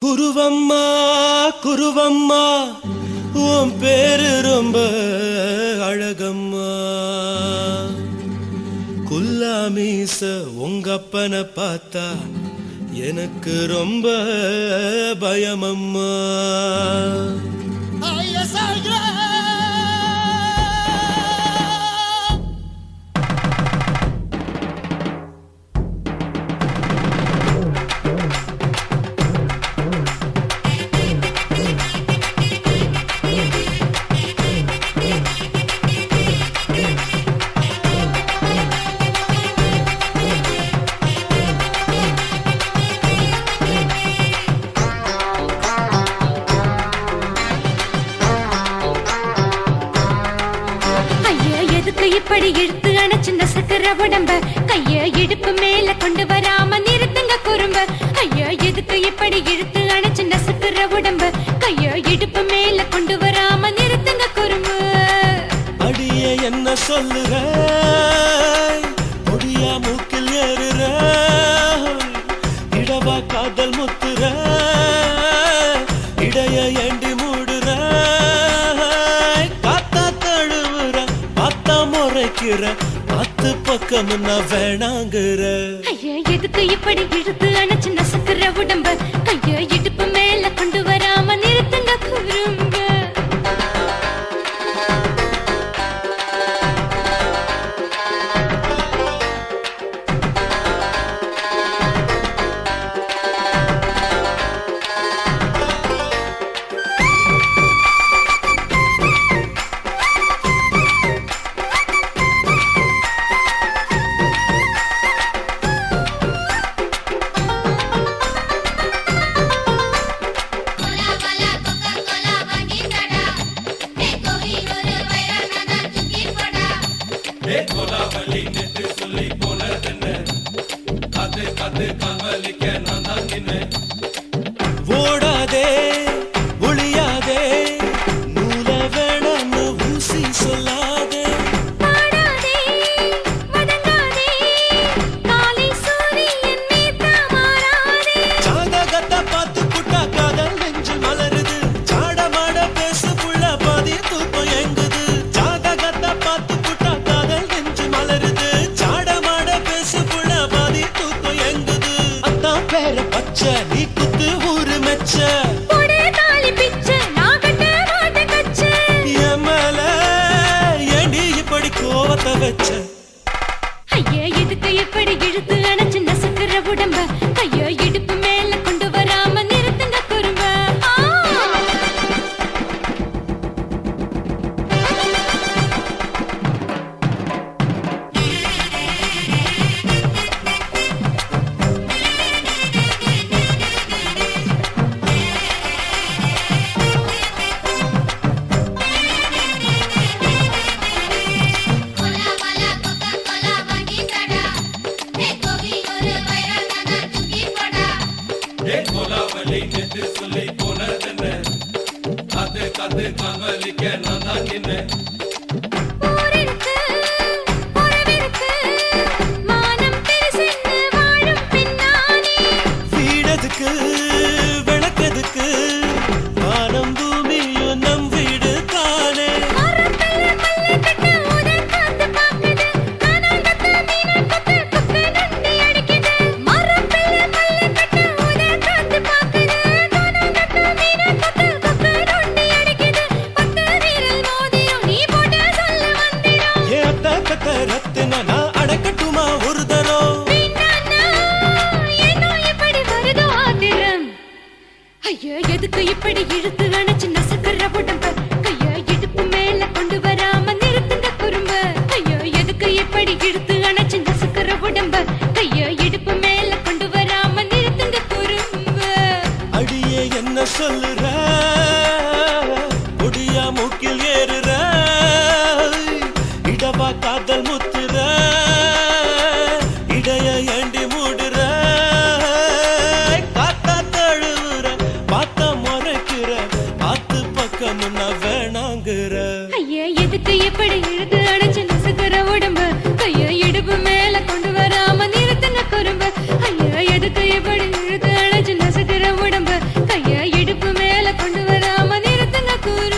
S1: குருவம்மா குருவம்மா உன் பேரு ரொம்ப அழகம்மா குல்லாமீச உங்க அப்பனை பார்த்தா எனக்கு ரொம்ப பயமம்மா
S3: இழுத்து அணைச்சு நசுக்கிற உடம்ப கைய இடுப்பு மேல கொண்டு வராம நிறுத்துங்க குறும்ப ஐயா எதுக்கு இப்படி இழுத்து அணைச்சு நசுக்கிற உடம்ப கைய இடுப்பு மேல கொண்டு வராம நிறுத்துங்க குறும்பு.
S1: அடியே என்ன சொல்லுற முடியா மூக்கில் ஏறுற இடவா காதல் முத்துற இடைய ஏண்டி மூடுற காத்தா தழுவுற பார்த்தா முறைக்கிற பத்து பக்கம் நான் வேணாங்குற.
S3: ஐயா எதுக்கு இப்படி இழுத்து அணைச்சு நசுக்கிற உடம்ப கைய இடுப்பு மேல கொண்டு வராம நிறுத்துங்க குறும்ப.
S1: ஓடாதே ஒளியாதே நூல வேணான்னு ஊசி சொல்லாதே
S3: பாடாதே வதங்காதே காலை சூரியன் மீதா மாறாதே.
S1: ஜாதகத்தை பார்த்து புட்டா காதல் நெஞ்சு மலருது சாடமாட பேசு புள்ள பாதி தூக்கம் எங்குது ஜாதகத்தை பார்த்து புட்டா காதல் நெஞ்சு மலருது சாடமாட பேசு புள்ள பாதி தூக்கம் எங்குது அத்தான் பேர பச்சை நீ குத்து ஊரு மெச்ச
S3: போடே தாலி பிச்சை நான் கட்ட மாட்டேன் கச்சை.
S1: என் மேல ஏண்டி இப்படி கோவத்தை வச்ச.
S3: ஐயா எதுக்கு இப்படி இழுத்து அணைச்சு நசுக்கிற உடம்ப கைய இடுப்பு மேல கொண்டு வராம நிறுத்துங்க குறும்ப. ஊரிருக்கு உறவிருக்கு மானம் பெருசென்னு வாழும் பின்னானே.
S1: வீடதுக்கு விளக்கதுக்கு வானம் பூமியும் நம் வீடு தானே
S3: மரத்துல மல்லு கட்டு உதன் காத்து பாக்குது கானாங்கத்து மீனாங்கத்து குக்கு நண்டி அடிக்குது. மரத்துல மல்லு கட்டு உதன் காத்து பாக்குது கானாங்கத்து மீனாங்கத்து குக்கு நண்டி அடிக்குது. பத்து வீரல் மோதிரம் நீ போட்டு சொல்ல வந்திரும்.
S1: ஏத்த கத்த ரத்தின நான் அடக்கட்டுமா ஒரு தரம்
S3: வீணானா, ஏனோ இப்படி வருதோ ஆத்திரம். ஐயா எதுக்கு இப்படி இழுத்து அணைச்சு நசுக்கிற உடம்ப கைய இடுப்பு மேல கொண்டு வராம நிறுத்துங்க குறும்ப. ஐயா எதுக்கு இப்படி இழுத்து அணைச்சு நசுக்கிற உடம்ப கைய இடுப்பு மேல கொண்டு வராம நிறுத்துங்க குறும்ப.
S1: அடியே என்ன சொல்லுற முடியா மூக்கில் ஏறுற இடவா காதல் முத்துற இடைய ஏண்டி மூடுற காத்தா தழுவுற பார்த்த முறைக்கிற பார்த்து பக்கம் நான் வேணாங்குற.
S3: ஐயா எதுக்கு இப்படி இழுத்து அணைச்சு நசுக்கிற உடம்ப கைய இடுப்பு மேல கொண்டு வராம நிறுத்துங்க குறும்ப. ஐயா எதுக்கு இப்படி இழுத்து அணைச்சு நசுக்கிற உடம்ப கைய இடுப்பு மேல கொண்டு வராம நிறுத்துங்க குறும்ப.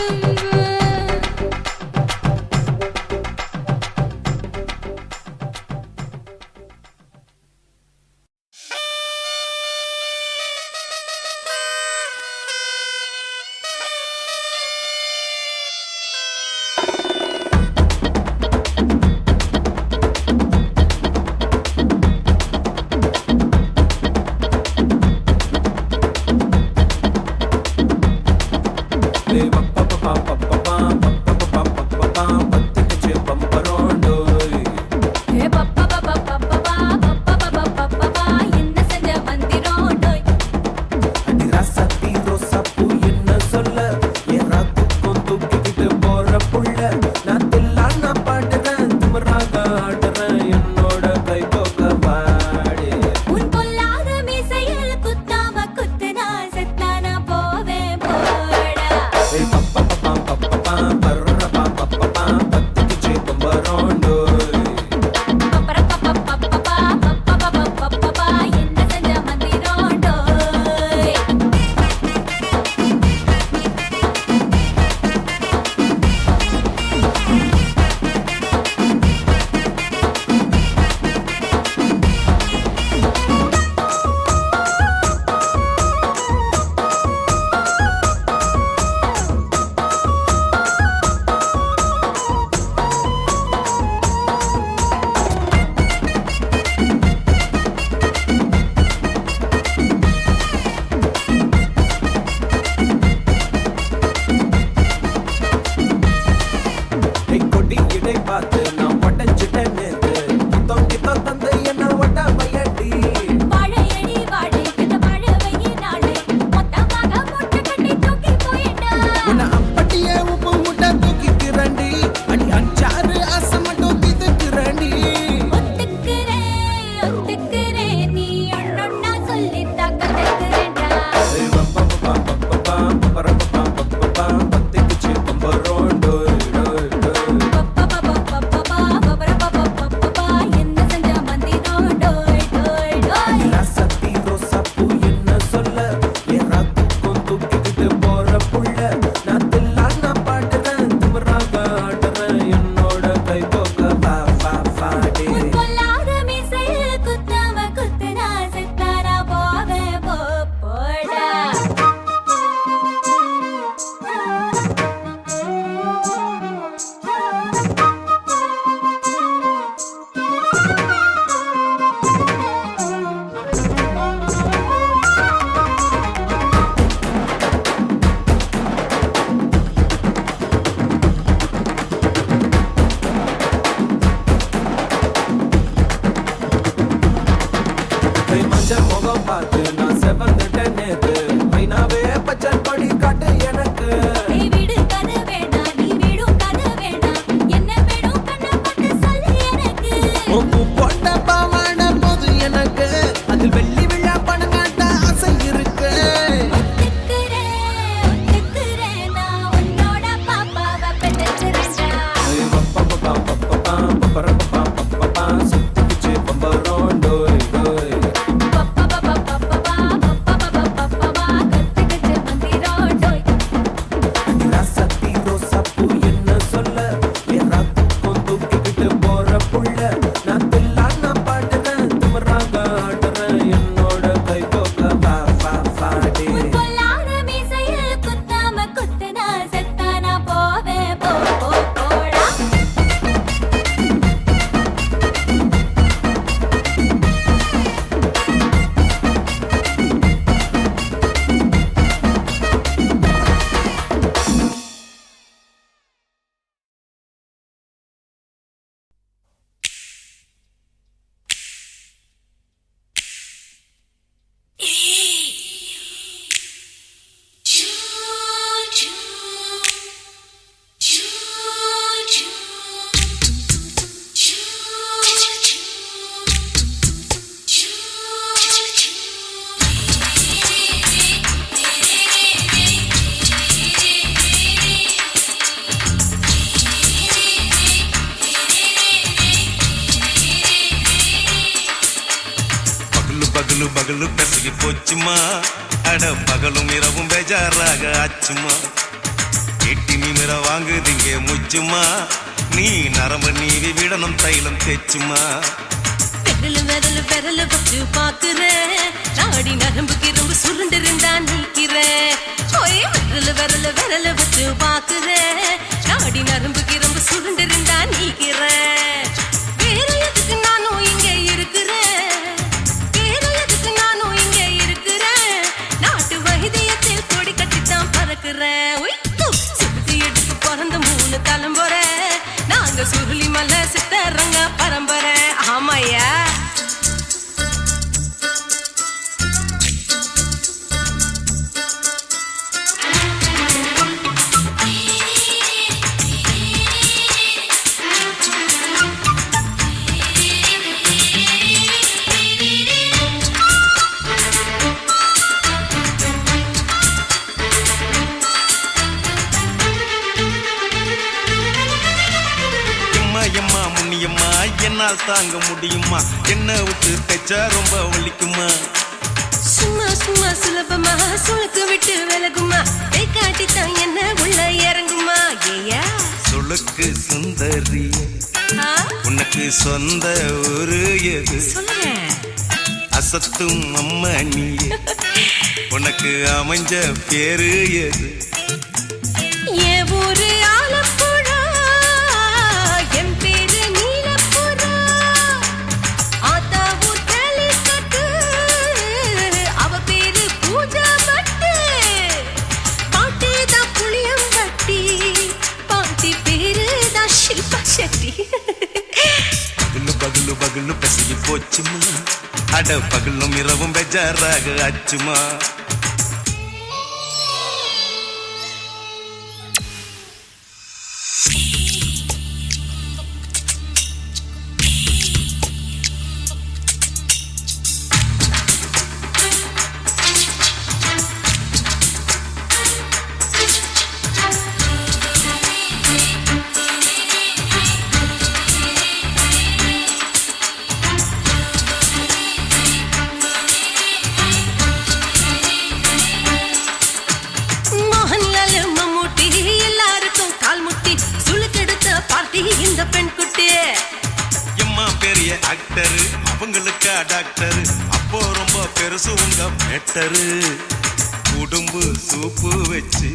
S2: முகம் பார்த்து நான் செவந்துட்டேன் நேத்து மைனாவே பச்சை கொடி காட்டு எனக்கு
S5: நீ விடு கதை வேண்டாம் நீ விடும் கதை வேண்டாம் என்ன வேணும் கண்ணை பட்டு சொல்லு எனக்கு
S2: உப்பு போட்ட பாவாட போது எனக்கு அதில் வெள்ளி விழா பணம் காட்ட ஆசை இருக்கு
S5: ஒத்துக்கிறேன் நான் உன்னோட பாப்பாவை பெற்றேன்டா
S2: சுத்திச்சு பம்பரோம் டோய் டோய்
S5: கத்துக்கிட்டு மந்திரோடோய்
S2: ராசத்தி ரோசாப்பூ என்ன சொல்ல எல்லாத்துக்கும் தூக்கிக்கிட்டு போற புள்ள நான் தில்லான பாடுறேன் திமிராக ஆடுறேன் என்னோட கை போக்க வா வா வாடி
S5: பொல்லாத மீசையில் குத்தாம குத்துனா செத்தானா போவேன் போ போ போடா
S4: பகலு பகலு பெசகி போச்சுமா அட பகலும் இரவும் பேஜாராக ஆச்சுமா எட்டி நிமிர வாங்குதிங்க முச்சுமா நீ நரம்பு நீவி விடணும் தைலம் தேச்சுமா
S3: விரல வச்சு பாக்குறேன் நாடி நரம்பு கிரம்பு சுருண்டிருந்தா நீக்கிறேன் விரல வச்சு பாக்குறேன் நாடி நரம்பு கிரம்பு சுருண்டிருந்தா நீக்கிறேன் வேற எதுக்கு நானும் இங்க இருக்கிறேன் வேற எதுக்கு நானும் இங்க இருக்கிறேன் நாட்டு வைத்தியத்தில் கொடி கட்டித்தான் பறக்கிறேன் சுத்தி எடுத்து பிறந்த 3 தலைமுறை நாங்க சுருளி மலை சித்தரங்க பரம்பரை ஆமாயா
S4: எம்மா முன்னியம்மா என்னால் தாங்க முடியுமா என்ன விட்டு தைச்சா ரொம்ப வலிக்குமா
S3: சும்மா சும்மா சுலபமா சுளுக்கு விட்டு விலகுமா கை காட்டித்தான் என்ன உள்ள இறங்குமா ஏயா
S4: சுளுக்கு சுந்தரி உனக்கு சொந்த ஊரு எது
S3: சொல்றேன்
S4: அசத்தும் அம்மா நீ உனக்கு அமைஞ்ச பேரு எது
S3: என் ஊரு ஆலப்புழா என் பேரு நீலப்புறா ஆத்தா ஊர் கேலிக்கட்டு அவ பேரு பூஜா பட்டு பாட்டி தான் புளியம்பட்டி பாட்டி பேரு தான் ஷில்பா செட்டி
S4: பகலு பகலு பகலு பசிக்கு போச்சுமா அட பகலும் இரவும் பெஜாராக ஆச்சுமா
S3: இந்த பெண் குட்டி
S4: எம்மா பெரிய ஆக்டர் அவங்களுக்கா டாக்டர் அப்போ ரொம்ப பெருசு உங்க மேட்டரு உடம்பு சூப்பு வச்சு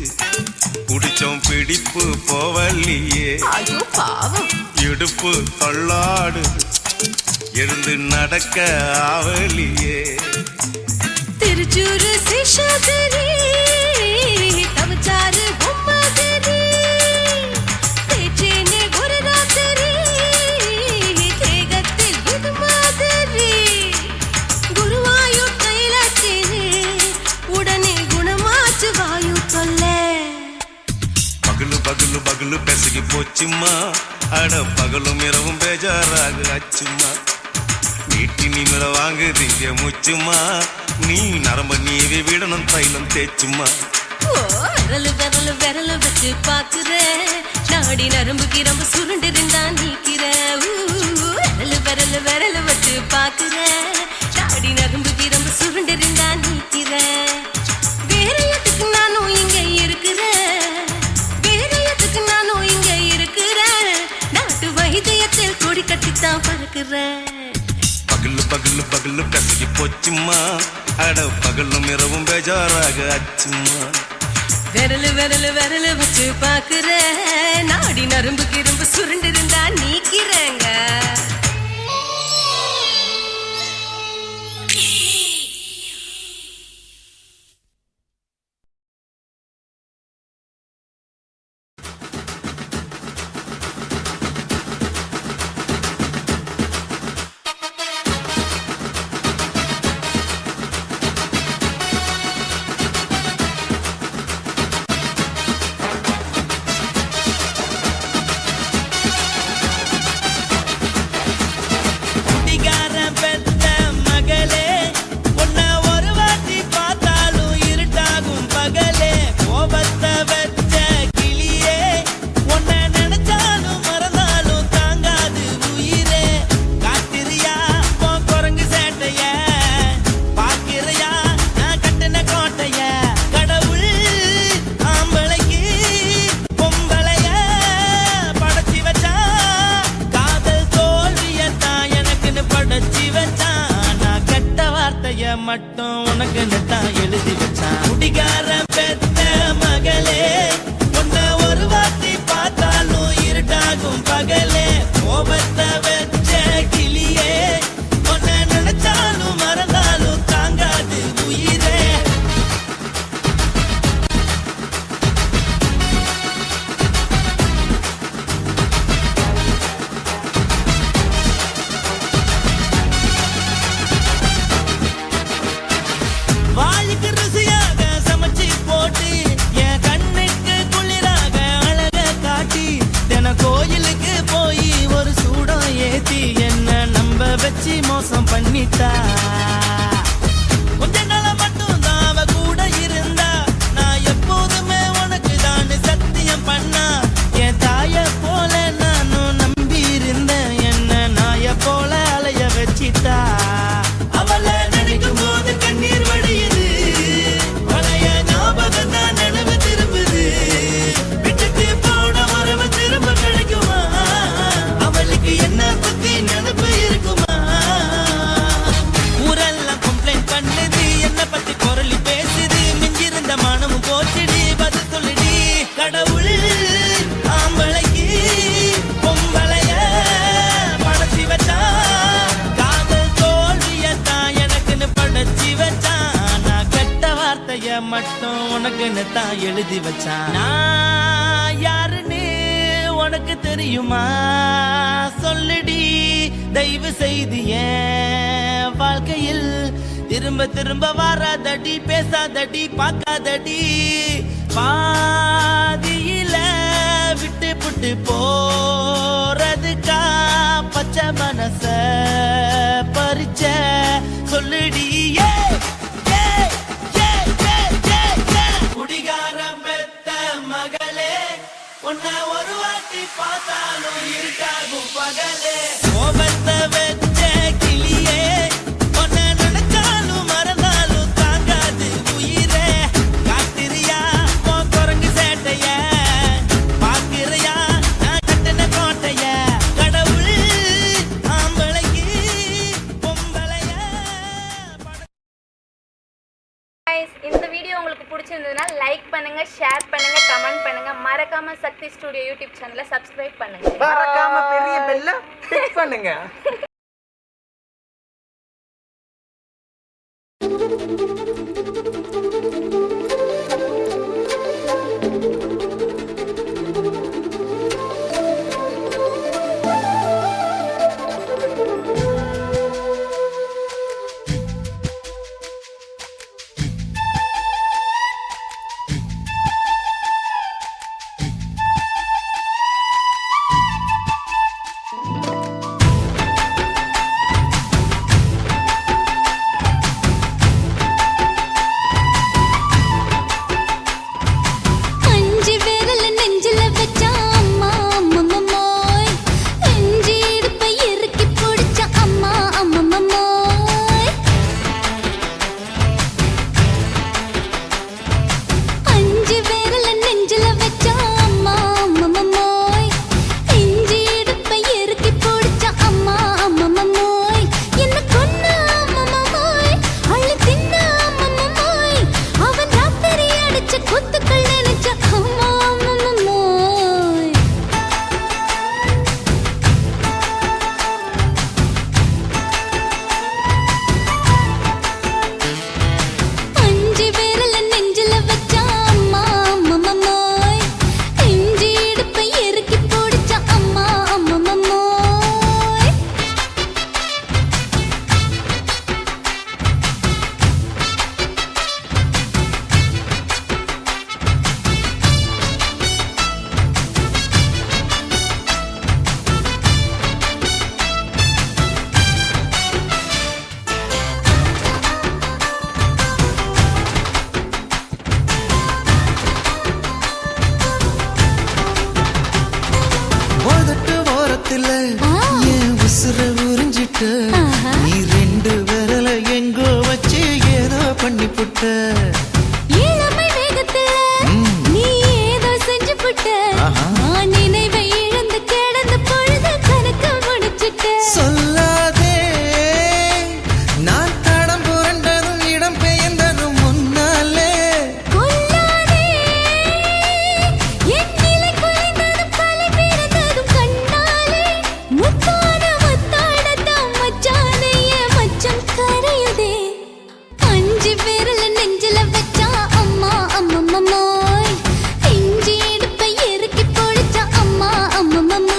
S4: குடிச்சோம் பிடிப்பு போவல்லையே
S3: ஐயோ பாவம்
S4: இடுப்பு தள்ளாடு எழுந்து நடக்க ஆவலியே
S3: திருச்சூரு சேஷாதிரி தவச்சாரு பொம்மாதிரி தேச்சேனே ஒரு ராத்திரி தேகத்தில் இது மாதிரி குருவாயூர் தைல
S4: போச்சும்மா அட பகலும் இரவும் பேஜாராக அச்சும்மா நீட்டி நிமிட வாங்கு திங்க முச்சுமா நீ நரம்ப நீவி விடணும் தைலம் தேச்சுமா
S3: விரலு விரலு விரலு வச்சு பாக்குற நாடி நரம்பு கிரம்பு சுருண்டு இருந்தா நீக்கிற விரலு விரலு விரலு வச்சு பாக்குற நாடி நரம்பு கிரம்பு சுருண்டு இருந்தா நீக்கிற வேற எதுக்கு நானும் இங்க இருக்கிறேன் வேற எதுக்கு நானும் இங்க இருக்கிறேன் நாட்டு வைத்தியத்தில் கொடி கட்டித்தான் பறக்குறேன்
S4: பகலு பகலு பகலு கசகி போச்சுமா அட பகலும் இரவும் பேஜாராக அச்சுமா
S3: விரலு விரலு விரலு வச்சு பாக்குற நாடி நரம்பு கிரும்பு சுருண்டு இருந்தா நீக்கிறேங்க
S1: குடிகாரன் பெத்த மகளே உன்னை ஒரு வாட்டி பார்த்தாலும் இருட்டாகும் பகலே கோபத்தை வச்ச கிளியே உன்னை நினைச்சாலும் மறந்தாலும் தாங்காது உயிரே காத்திரியா உன் குரங்கு சேட்டைய பாக்கிறையா நான் கட்டின கோட்டைய கடவுள் ஆம்பளைக்கு பொம்பளைய படைச்சி வச்சா காதல் தோல்வியத்தான் எனக்குன்னு படைச்சி வச்சான் நான் கெட்ட வார்த்தைய மட்டும் உனக்குன்னு தான் எழுதி வச்சான் குடிகாரன் பெத்த மகளே உன்னை ஒரு வாட்டி பார்த்தாலும் இருட்டாகும் பகலே கோபத்தை வச்ச கிளியே உன்னை நினைச்சாலும் மறந்தாலும் தாங்காது உயிரே வாளுக்கு ருசியாக சமைச்சு போட்டு என் கண்ணுக்கு குளிராக அழக காட்டி தின கோயிலுக்கு போய் ஒரு சூடம் ஏத்தி என்ன நம்ப வச்சு மோசம் பண்ணிட்டா கொஞ்ச நாள மட்டும் தான் அவ கூட இருந்தா நான் எப்போதுமே உனக்கு தான் சத்தியம் பண்ணா என் தாய போல நானும் நம்பி இருந்தேன் என்ன நாய போல அலைய வச்சிட்டா அவளை நினைக்கும் போது கண்ணீர் வடியுது பழைய ஞாபகம் தான் நினைவு திரும்புது விட்டுட்டு போன உறவு திரும்ப கிடைக்குமா அவளுக்கு என்ன பத்தி நினைப்பு இருக்குமா ஊரெல்லாம் கம்ப்ளைண்ட் பண்ணுது என்ன பத்தி குரலி பேசுது மிஞ்சிருந்த மனமும் போச்சுடி பதில் சொல்லுடி கடவுள் ஆம்பளைக்கு பொம்பளைய படைச்சி வச்சா காதல் தோல்வியத்தான் எனக்குன்னு படைச்சி வச்சான் நான் கெட்ட வார்த்தைய மட்டும் உனக்குன்னு தான் எழுதி வச்சான் நான் யாருன்னு உனக்கு தெரியுமா சொல்லுடி தயவு செய்து என் வாழ்க்கையில் திரும்ப திரும்ப வராதடி பேசாதடி பார்க்காதடி பாதியில விட்டு புட்டு போறதுக்கா பச்சை மனச பறிச்ச சொல்லுடி குடிகாரம் பெத்த மகளே உன்னை ஒரு வாட்டி பார்த்தாலும் இருக்காகும் பகலே கோபத்தை வச்ச கிளியே உன்னை நினைச்சாலும் மறந்தாலும் தாங்காது உயிரே காத்திரியா உன் குரங்கு சேட்டைய பாக்கிறையா நான் கட்டின கோட்டைய கடவுள் ஆம்பளைக்கு பொம்பளைய
S9: Guys, இந்த வீடியோ உங்களுக்கு பிடிச்சிருந்ததுன்னா லைக் பண்ணுங்க, ஷேர் பண்ணுங்க, கமெண்ட் பண்ணுங்க, மறக்காம சக்தி ஸ்டுடியோ யூடியூப் சேனலை சப்ஸ்கிரைப் பண்ணுங்க.
S2: மறக்காம பெரிய பெல்ல கிளிக் பண்ணுங்க.
S1: புட்ட நீ ரெண்டு விரல எங்கோ வச்சு ஏதோ பண்ணி புட்ட
S3: இளமை வேகத்துல நீ ஏதோ செஞ்சு புட்ட நான் நினைவை இழந்து கிடந்து பொழுது கணக்கு முடிச்சிட்ட
S1: சொல்லாதே நான் தடம் புரண்டதும் இடம் பெயர்ந்ததும் முன்னாலே
S3: கொல்லாதே என் நிலை குலைந்ததும் கலை பிறந்ததும் கண்ணாலே முத்தான முத்தாடத்தான் மச்சானைய மச்சம் கரையுதே அஞ்சு விரல நெஞ்சில வச்சா அம்மா அம்மம்மம்மோய் இஞ்சி இடுப்பை இறுக்கி பொழிச்சா அம்மா அம்மம்மம்மோய்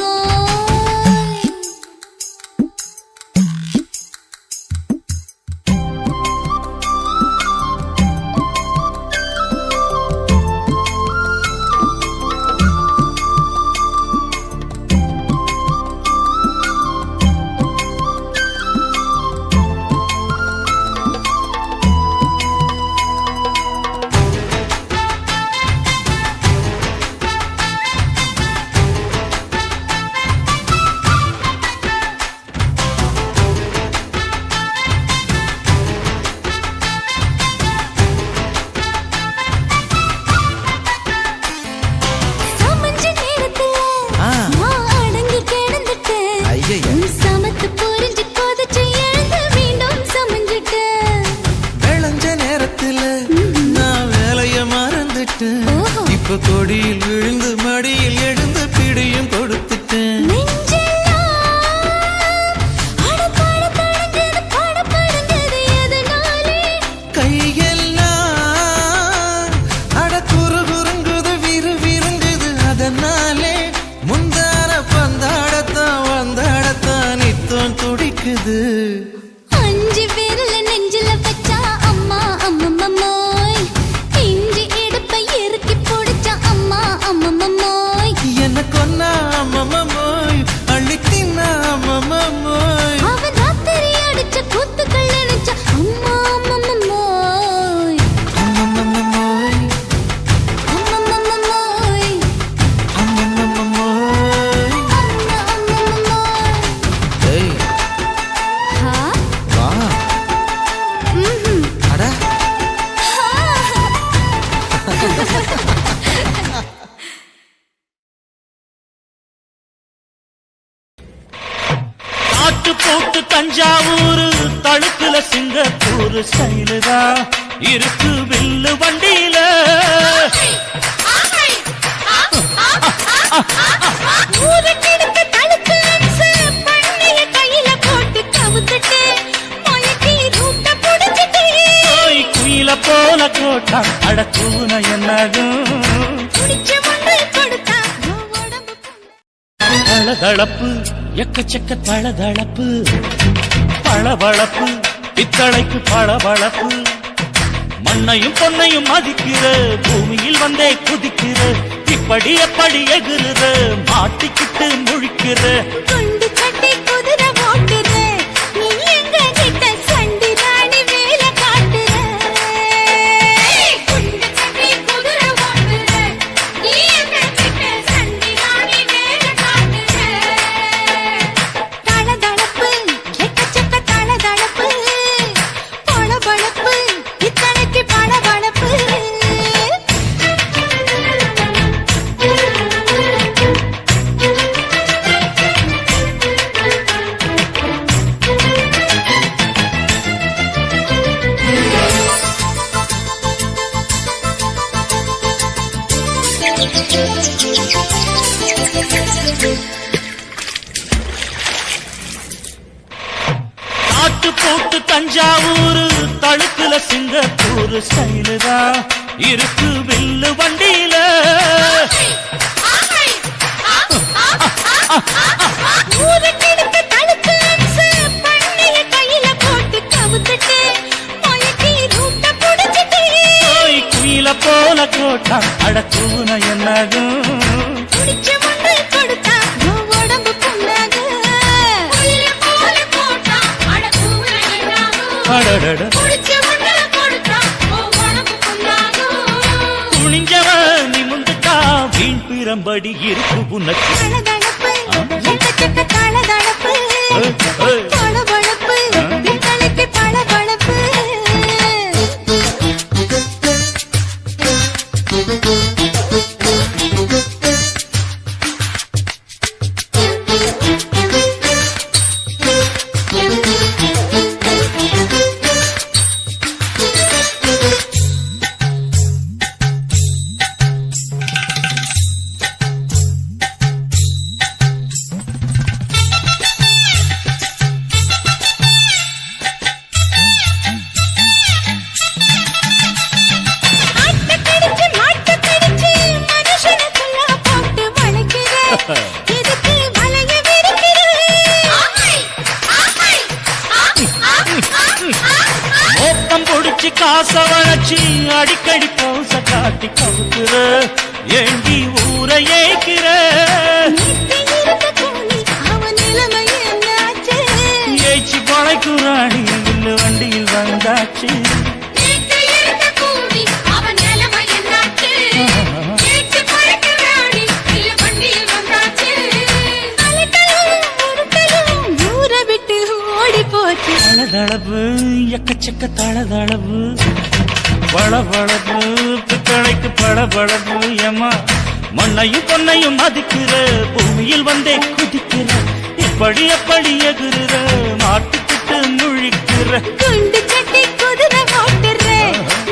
S3: சமஞ்ச நேரத்துல நான் அடங்கி கிடந்துட்டேன்
S1: ஐயைய.
S3: நீ சமத்து புரிஞ்சு கொதிச்சு எழுந்து மீண்டும் சமஞ்சிட்டேன்
S1: விளைஞ்ச நேரத்துல நான் வேலைய மறந்துட்டேன்
S3: ஓஹோ.
S1: இப்ப கொடியில் விழுந்து மடியில் எழுந்து பிடியும் கொடுத்துட்டேன்
S3: நெஞ்செல்லாம் அடப்பாட தடங்குது படபடங்குது எதனாலே
S1: கையெல்லாம் அட குறுகுறுங்குது விறுவிறுங்குது அதனாலே முந்தான பந்தாடத்தான் வந்தாடத்தான் நித்தம் துடிக்குது
S3: அஞ்சு விரல நெஞ்சில வச்சா அம்மா அம்மம்மம்மோய் இஞ்சி இடுப்பை இறுக்கி பொடிச்சா அம்மா அம்மம்மம்மோய்
S1: என்ன கொன்னா அம்மம்மோய் அள்ளி தின்னா அம்மம்மோய்
S3: அவன் ராத்திரி அடிச்ச கூத்துக்கள் நினைச்சா அம்மா அம்மம்மம்மோய்
S1: அம்மம்மோய்
S3: அம்மம்மம்மோய்
S1: அம்மம்மோய்
S3: அம்மா அம்மம்மம்மோய்
S1: ஏய்
S3: ஹா
S1: வா
S3: ம்ஹும்
S1: அட
S7: காட்டு போட்டு தஞ்சாவூர் தழுக்குல சிங்கப்பூர் ஸ்டைலுதா இருக்கு வில்லு வண்டியில
S3: ஊருக்கெடுத்த தடுப்பு அம்சு பண்ணிய கையில போட்டு கவுத்துட்டு மயக்கி ரூட்ட புடிச்சிட்டு
S7: போய் குயில போல கோட்டா அடக்கூன என்னாகும்
S3: குடிச்ச மண்ணை கொடுத்தா உடம்பு
S7: தளதளப்பு எக்கச்சக்க தளதளப்பு பளபளப்பு பித்தளைக்கு பளபளப்பு மண்ணையும் பொன்னையும் மதிக்கிற பூமியில் வந்தே குதிக்கிற இப்படி எப்படி எகுறுற மாட்டிக்கிட்டு முழிக்கிற
S3: குண்டு சட்டை குதிரை ஓட்டுற நீ எங்க கிட்ட சண்டி ராணி வேலை காட்டுற குண்டு சட்டை குதிரை ஓட்டுற நீ எங்க கிட்ட சண்டி ராணி வேலை காட்டுற தளதளப்பு எக்கச்சக்க தளதளப்பு பளபளப்பு இத்தனைக்கு பளபளப்பு
S7: காட்டு போட்டு தஞ்சாவூர் தழுக்குல சிங்கப்பூர் ஸ்டைலுதா இருக்கு வில்லு வண்டியில
S3: ஊருக்கெடுத்த தடுப்பு அம்சு பண்ணிய கையில போட்டு கவுத்துட்டு மயக்கி ரூட்ட புடிச்சிட்டு
S7: போய் குயில போல கோட்டா அடக்கூன என்னாகும்
S3: குடிச்ச மண்ணை கொடுத்தா உடம்பு புண்ணாக குயில போல போட்டா அடக்கூற என்னாகும்
S7: அடடட
S3: குடிச்ச மண்ணை கொடுத்தா உடம்பு புண்ணாக
S7: துணிஞ்சவன் நிமிந்துட்டா வீண் பிரம்படி இருக்கு உனக்கு
S3: தளதளப்பு எக்கச்சக்க தளதளப்பு
S7: ஏய், ஏய்.
S3: பளபளப்பு
S1: ஆசை வளர்ச்சி அடிக்கடி பௌச காட்டி கவுக்குற ஏண்டி ஊரை ஏய்க்கிற ஏய்ச்சி பழைக்குறாடி இல்ல வண்டியில் வந்தாச்சு தளதளவு எக்கச்சக்க தளதளவு பளபளப்பு பித்தளைக்கு பளபளப்பு ஏமா மண்ணையும் பொன்னையும் மதிக்கிற பூமியில் வந்தே குதிக்கிற இப்படி எப்படி எகுற மாட்டுக்கிட்டு முழிக்கிற
S3: குண்டு சட்டி குதிரை ஓட்டுற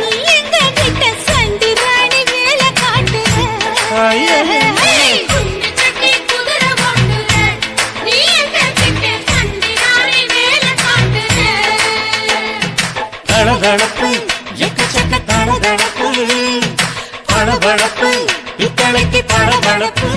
S3: நீ எங்க கிட்ட சண்டி ராணி வேலை காட்டுற குண்டு சட்டி குதிரை ஓட்டுற நீ எங்க கிட்ட சண்டி ராணி வேலை காட்டுற
S1: தளதளப்பு எக்கச்சக்க தளதளப்பு பளபளப்பு பித்தளைக்கு பளபளப்பு